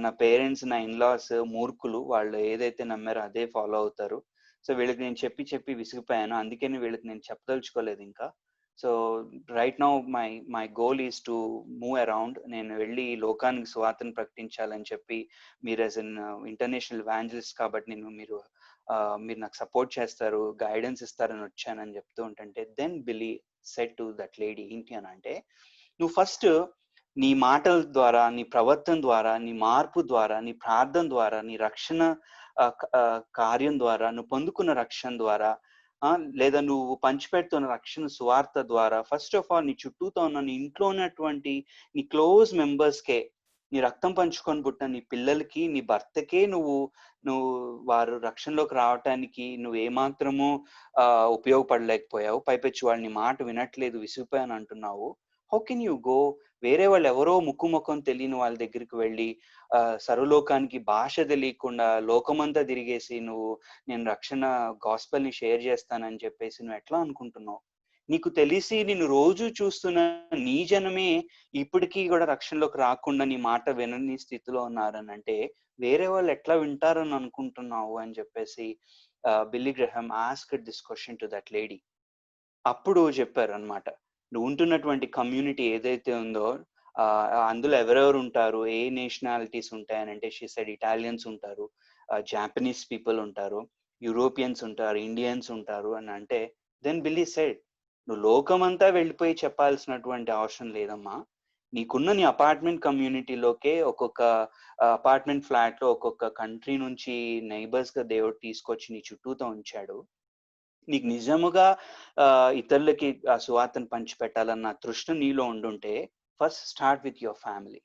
నా పేరెంట్స్, నా ఇన్లాస్ మూర్ఖులు, వాళ్ళు ఏదైతే నమ్మారో అదే ఫాలో అవుతారు. సో వీళ్ళకి నేను చెప్పి విసిగిపోయాను, అందుకని వీళ్ళకి నేను చెప్పదలుచుకోలేదు ఇంకా. So right now my goal is to move around, నేను వెళ్ళి లోకానికి సువార్తను ప్రకటించాలని చెప్పి, మీరు యాజ్ అన్ ఇంటర్నేషనల్ ఎవాంజలిస్ట్ కాబట్టి మీరు నాకు సపోర్ట్ చేస్తారు, గైడెన్స్ ఇస్తారని వచ్చానని చెప్తూ ఉంటుంటే, then Billy said to that lady, ఏంటి అని అంటే, నువ్వు ఫస్ట్ నీ మాటల ద్వారా, నీ ప్రవర్తన ద్వారా, నీ మార్పు ద్వారా, నీ ప్రార్థన ద్వారా, నీ రక్షణ కార్యం ద్వారా, నువ్వు పొందుకున్న రక్షణ ద్వారా, లేదా నువ్వు పంచిపెడుతున్న రక్షణ సువార్త ద్వారా, ఫస్ట్ ఆఫ్ ఆల్ నీ చుట్టూతో ఉన్న నీ ఇంట్లో ఉన్నటువంటి నీ క్లోజ్ మెంబర్స్కే, నీ రక్తం పంచుకొని పుట్టిన నీ పిల్లలకి, నీ భర్తకే నువ్వు వారు రక్షణలోకి రావటానికి నువ్వు ఏమాత్రమూ ఉపయోగపడలేకపోయావు, పైపెచ్చి వాళ్ళు నీ మాట వినట్లేదు, విసిగిపోయాను అంటున్నావు. హౌ కెన్ యూ గో, వేరే వాళ్ళు ఎవరో ముఖం తెలియని వాళ్ళ దగ్గరికి వెళ్ళి, సర్వలోకానికి భాష తెలియకుండా లోకమంతా తిరిగేసి నేను రక్షణ గాస్పెల్ని షేర్ చేస్తానని చెప్పేసి నువ్వు ఎట్లా అనుకుంటున్నావు? నీకు తెలిసి నిన్ను రోజు చూస్తున్న నీ జనమే ఇప్పటికీ కూడా రక్షణలోకి రాకుండా నీ మాట వినని స్థితిలో ఉన్నారని అంటే, వేరే వాళ్ళు ఎట్లా వింటారని అనుకుంటున్నావు అని చెప్పేసి Billy Graham asked this question to that lady. అప్పుడు చెప్పారు అనమాట, నువ్వు ఉంటున్నటువంటి కమ్యూనిటీ ఏదైతే ఉందో అందులో ఎవరెవరు ఉంటారు, ఏ నేషనాలిటీస్ ఉంటాయని అంటే, షీ సెడ్ ఇటాలియన్స్ ఉంటారు, జాపనీస్ పీపుల్ ఉంటారు, యూరోపియన్స్ ఉంటారు, ఇండియన్స్ ఉంటారు అని అంటే, దెన్ బిల్లీ సెడ్, నువ్వు లోకమంతా వెళ్ళిపోయి చెప్పాల్సినటువంటి అవసరం లేదమ్మా, నీకున్న నీ అపార్ట్మెంట్ కమ్యూనిటీలోకే, ఒక్కొక్క అపార్ట్మెంట్ ఫ్లాట్ లో ఒక్కొక్క కంట్రీ నుంచి నైబర్స్ గా దేవుడు తీసుకొచ్చి నీ చుట్టూతో ఉంచాడు. నీకు నిజముగా ఇతరులకి ఆ సువార్తను పంచిపెట్టాలన్న తృష్ణ నీలో ఉండుంటే, first start with your family.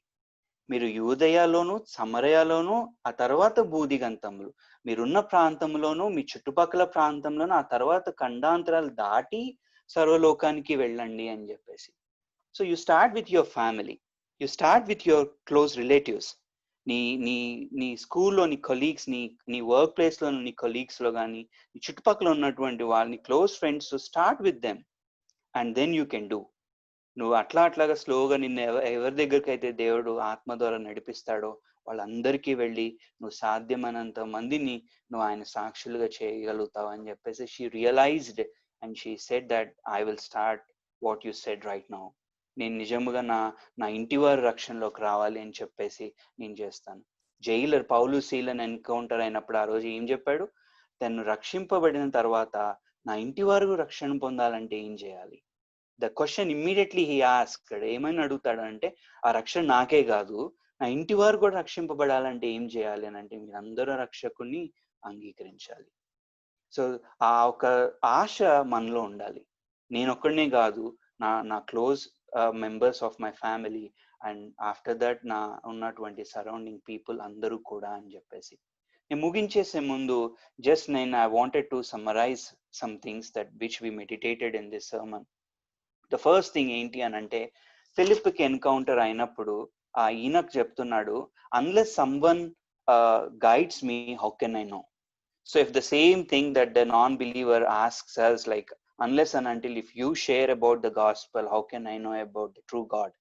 మీరు యూదయలోను, సమరయలోను, ఆ తర్వాత బూదిగంతములు, మీరున్న ప్రాంతంలోను, మీ చుట్టుపక్కల ప్రాంతంలోను, ఆ తర్వాత ఖండాంతరాలు దాటి సర్వలోకానికి వెళ్ళండి అని చెప్పేసి. So you start with your family, you start with your close relatives, నీ స్కూల్లో నీ కొలీగ్స్, నీ వర్క్ ప్లేస్లో నీ కొలీగ్స్లో కానీ, నీ చుట్టుపక్కల ఉన్నటువంటి వాళ్ళని close friends, start with them and then you can do. నువ్వు అట్లాగా స్లోగా నిన్ను ఎవరి దగ్గరికి అయితే దేవుడు ఆత్మ ద్వారా నడిపిస్తాడో వాళ్ళందరికీ వెళ్ళి నువ్వు సాధ్యమైనంత మందిని నువ్వు ఆయన సాక్షులుగా చేయగలుగుతావు అని చెప్పేసి she realized and she said that I will start what you said right now. నేను నిజముగా నా ఇంటి వారి రక్షణలోకి రావాలి అని చెప్పేసి నేను చేస్తాను. జైలర్ పౌలు సీలను ఎన్కౌంటర్ అయినప్పుడు ఆ రోజు ఏం చెప్పాడు? తను రక్షింపబడిన తర్వాత నా ఇంటి వారు రక్షణ పొందాలంటే ఏం చేయాలి? The question immediately he asked, ఏమని అడుగుతాడు అంటే, ఆ రక్షణ నాకే కాదు, నా ఇంటి వారు కూడా రక్షింపబడాలంటే ఏం చేయాలి అని అంటే, మీరందరూ రక్షకుని అంగీకరించాలి. సో ఆ ఒక ఆశ మనలో ఉండాలి. నేను ఒక్కడనే కాదు, నా close members of my family and after that నా ఉన్నటువంటి సరౌండింగ్ పీపుల్ అందరూ కూడా అని చెప్పేసి. నేను ముగించేసే ముందు I wanted to summarize some things that which we meditated in this sermon. The first thing ఏంటి అని అంటే, ఫిలిప్కి ఎన్కౌంటర్ అయినప్పుడు ఈయనకు చెప్తున్నాడు, unless someone guides me how can I no. So if the same thing that the non-believer asks us, like, unless and until if you share about the gospel, how can I know about the true God?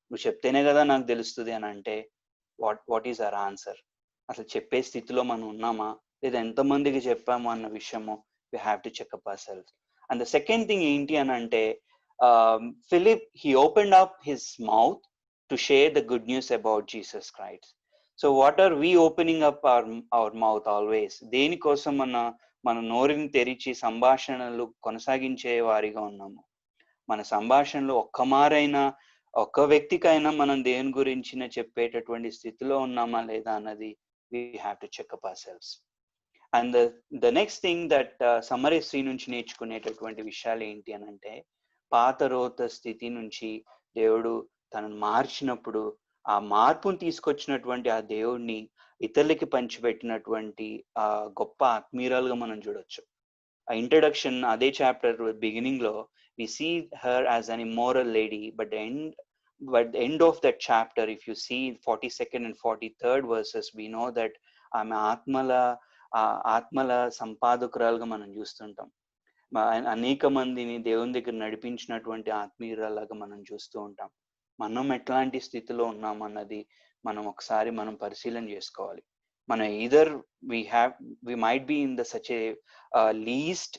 నువ్వు చెప్తేనే కదా నాకు తెలుస్తుంది అని అంటే వాట్ ఈస్ అవర్ ఆన్సర్? అసలు చెప్పే స్థితిలో మనం ఉన్నామా, లేదా ఎంతమందికి చెప్పాము అన్న విషయము we have to check up ourselves. And the second thing ఏంటి అని అంటే, Philip, he opened up his mouth to share the good news about Jesus Christ. So what are we opening up our mouth always? దేనికోసం మన నోరుని తెరిచి సంభాషణలు కొనసాగించే వారిగా ఉన్నాము? మన సంభాషణలో ఒక్కమారైనా ఒక్క వ్యక్తికైనా మనం దేని గురించిన చెప్పేటటువంటి స్థితిలో ఉన్నామా లేదా అన్నది we have to check up ourselves. And the next thing that summary 3 నుంచి నేర్చుకునేటటువంటి విషయాలు ఏంటి అని అంటే, పాత రోత స్థితి నుంచి దేవుడు తనను మార్చినప్పుడు ఆ మార్పును తీసుకొచ్చినటువంటి ఆ దేవుడిని ఇతరులకి పంచిపెట్టినటువంటి ఆ గొప్ప ఆత్మీయురాలుగా మనం చూడొచ్చు. ఆ ఇంట్రడక్షన్ అదే చాప్టర్ బిగినింగ్ లో we see her as an immoral lady, but the end of that chapter, if you see 42nd and 43rd verses, we know that ఆమె ఆత్మల సంపాదకురాలుగా మనం చూస్తుంటాం. అనేక మందిని దేవుని దగ్గర నడిపించినటువంటి ఆత్మీయురాలుగా మనం చూస్తూ ఉంటాం. మనం ఎట్లాంటి స్థితిలో ఉన్నామన్నది మనం ఒకసారి మనం పరిశీలన చేసుకోవాలి. మనం either we might be in the such a least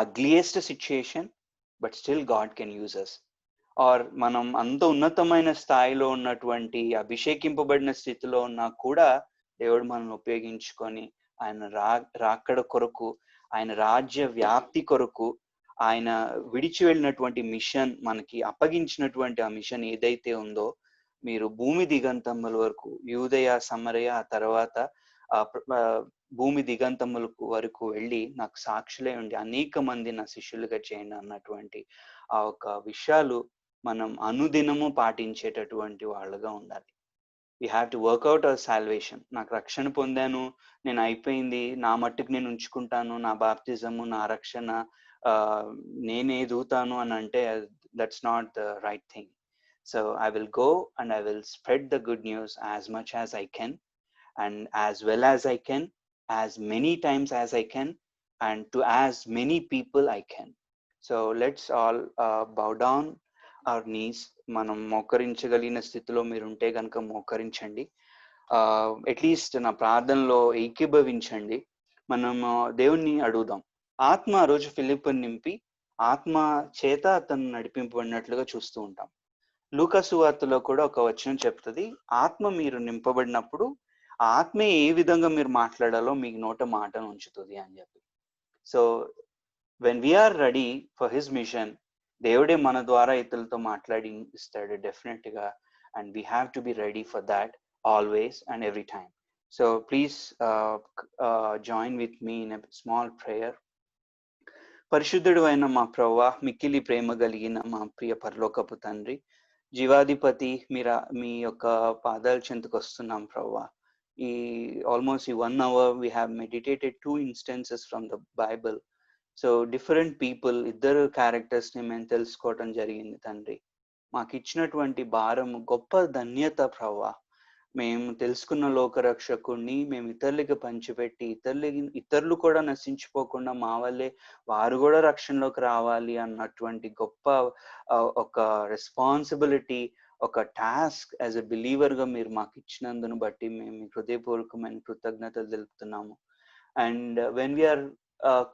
ugliest situation, but still God can use us. Or మనం అంత ఉన్నతమైన స్థాయిలో ఉన్నటువంటి అభిషేకింపబడిన స్థితిలో ఉన్నా కూడా దేవుడు మనల్ని ఉపయోగించుకొని ఆయన రాకడ కొరకు, ఆయన రాజ్య వ్యాప్తి కొరకు, ఆయన విడిచి వెళ్ళినటువంటి మిషన్, మనకి అప్పగించినటువంటి ఆ మిషన్ ఏదైతే ఉందో, మీరు భూమి దిగంతముల వరకు, యూదయ సమరయ ఆ తర్వాత భూమి దిగంతముల వరకు వెళ్ళి నాకు సాక్షులే ఉండి అనేక మంది నా శిష్యులుగా చేయండి అన్నటువంటి ఆ ఒక విషయాలు మనం అనుదినము పాటించేటటువంటి వాళ్ళగా ఉండాలి. we have to work out our salvation. నాకు రక్షణ పొందాను, నేను అయిపోయింది, నా మట్టుకు నేను ఉంచుకుంటాను, నా బాప్తిజము, నా రక్షణ నేనే ఎదుగుతాను అని అంటే that's not the right thing. So I will go and I will spread the good news as much as I can, and as well as I can, as many times as I can, and to as many people I can. So let's all bow down our knees. మనం మోకరించగలిగిన స్థితిలో మీరు ఉంటే కనుక మోకరించండి. అట్లీస్ట్ నా ప్రార్థనలో ఏకీభవించండి. మనం దేవుణ్ణి అడుగుదాం. ఆత్మ ఆ రోజు ఫిలిప్పుని నింపి ఆత్మ చేత అతను నడిపింపబడినట్లుగా చూస్తూ ఉంటాం. లూకా సువార్తలో కూడా ఒక వచనం చెప్తుంది, ఆత్మ మీరు నింపబడినప్పుడు ఆ ఆత్మే ఏ విధంగా మీరు మాట్లాడాలో మీకు నోట మాటను ఉంచుతుంది అని చెప్పి. So when we are ready for his mission, దేవుడే మన ద్వారా ఇతరులతో మాట్లాడి ఇస్తాడు డెఫినెట్ గా, and we have to be ready for that always and every time. So please join with me in a small prayer. పరిశుద్ధుడు అయిన మా ప్రభువా, మిక్కిలి ప్రేమ కలిగిన మా ప్రియ పరలోకపు తండ్రి, జీవాధిపతి, మీ యొక్క పాదాల చెంతకు వస్తున్నాం ప్రభువా. ఈ ఆల్మోస్ట్ ఈ 1 hour we have meditated 2 instances from the Bible. So different people, ఇద్దరు క్యారెక్టర్స్ ని మేము తెలుసుకోవటం జరిగింది తండ్రి. మాకు ఇచ్చినటువంటి భారం గొప్ప ధన్యత ప్రభువా. మేము తెలుసుకున్న లోకరక్షకుడిని మేము ఇతరులకి పంచిపెట్టి ఇతరులు కూడా నశించిపోకుండా మా వల్లే వారు కూడా రక్షణలోకి రావాలి అన్నటువంటి గొప్ప ఒక రెస్పాన్సిబిలిటీ, ఒక టాస్క్ యాజ్ ఎ బిలీవర్ గా మీరు మాకు ఇచ్చినందును బట్టి మేము హృదయపూర్వకమైన కృతజ్ఞతలు తెలుపుతున్నాము. And when we're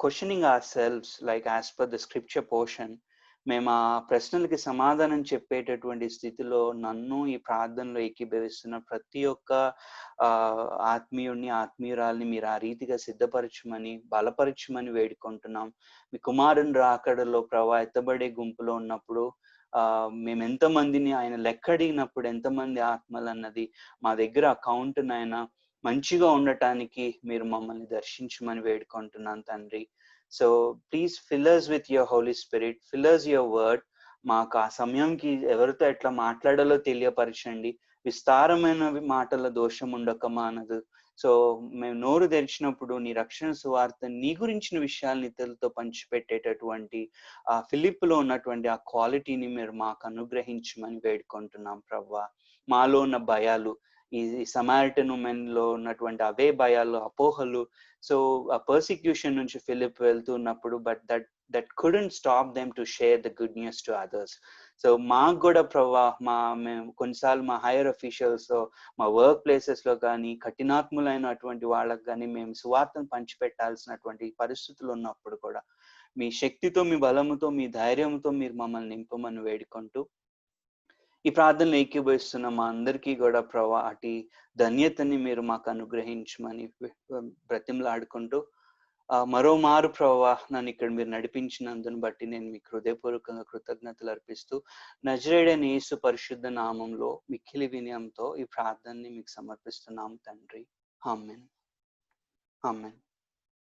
questioning ourselves, like as per the scripture portion, మేము ఆ ప్రశ్నలకి సమాధానం చెప్పేటటువంటి స్థితిలో నన్ను ఈ ప్రార్థనలో ఏకీభవిస్తున్న ప్రతి ఒక్క ఆత్మీయుడిని, ఆత్మీయురాల్ని మీరు ఆ రీతిగా సిద్ధపరచమని, బలపరచమని వేడుకుంటున్నాం. మీ కుమారుని రాకడలో ఎత్తబడే గుంపులో ఉన్నప్పుడు మేము ఎంతమందిని ఆయన లెక్కడిగినప్పుడు ఎంతమంది ఆత్మలు అన్నది మా దగ్గర అకౌంట్ నాయన మంచిగా ఉండటానికి మీరు మమ్మల్ని దర్శించమని వేడుకుంటున్నాను తండ్రి. So please fill us with your Holy Spirit, fill us your word. మాకు ఆ సమయంకి ఎవరితో ఎట్లా మాట్లాడాలో తెలియపరచండి. విస్తారమైన మాటల దోషం ఉండక మానదు. సో మేము నోరు తెరిచినప్పుడు నీ రక్షణ సువార్త, నీ గురించిన విషయాలను ఇతరులతో పంచిపెట్టేటటువంటి ఆ ఫిలిప్పులో ఉన్నటువంటి ఆ క్వాలిటీని మీరు మాకు అనుగ్రహించమని వేడుకుంటున్నాం ప్రభువా. మాలో ఉన్న భయాలు, ఈ సమారిటన్ ఉమెన్ లో ఉన్నటువంటి అవే భయాలు, అపోహలు. సో ఆ పర్సిక్యూషన్ నుంచి ఫిలిప్ వెళ్తున్నప్పుడు, but that couldn't stop them to share the good news to others. So మాకు కూడా మేము కొన్నిసార్లు మా హైయర్ అఫీషియల్స్, మా వర్క్ ప్లేసెస్ లో కానీ కఠినాత్ములైనటువంటి వాళ్ళకి కానీ మేము సువార్తను పంచిపెట్టాల్సినటువంటి పరిస్థితులు ఉన్నప్పుడు కూడా మీ శక్తితో, మీ బలముతో, మీ ధైర్యంతో మీరు మమ్మల్ని నింపమని వేడుకుంటూ ఈ ప్రార్థనలు ఏకీభవిస్తున్న మా అందరికీ కూడా ప్రభా అటు ధన్యతని మీరు మాకు అనుగ్రహించమని బ్రతిమలాడుకుంటూ మరో మారు ప్రభా నన్ను ఇక్కడ మీరు నడిపించినందును బట్టి నేను మీకు హృదయపూర్వకంగా కృతజ్ఞతలు అర్పిస్తూ నజరేయుడైన యేసు పరిశుద్ధ నామంలో మిక్కిలి వినయంతో ఈ ప్రార్థనని మీకు సమర్పిస్తున్నాం తండ్రి. ఆమేన్. ఆమేన్.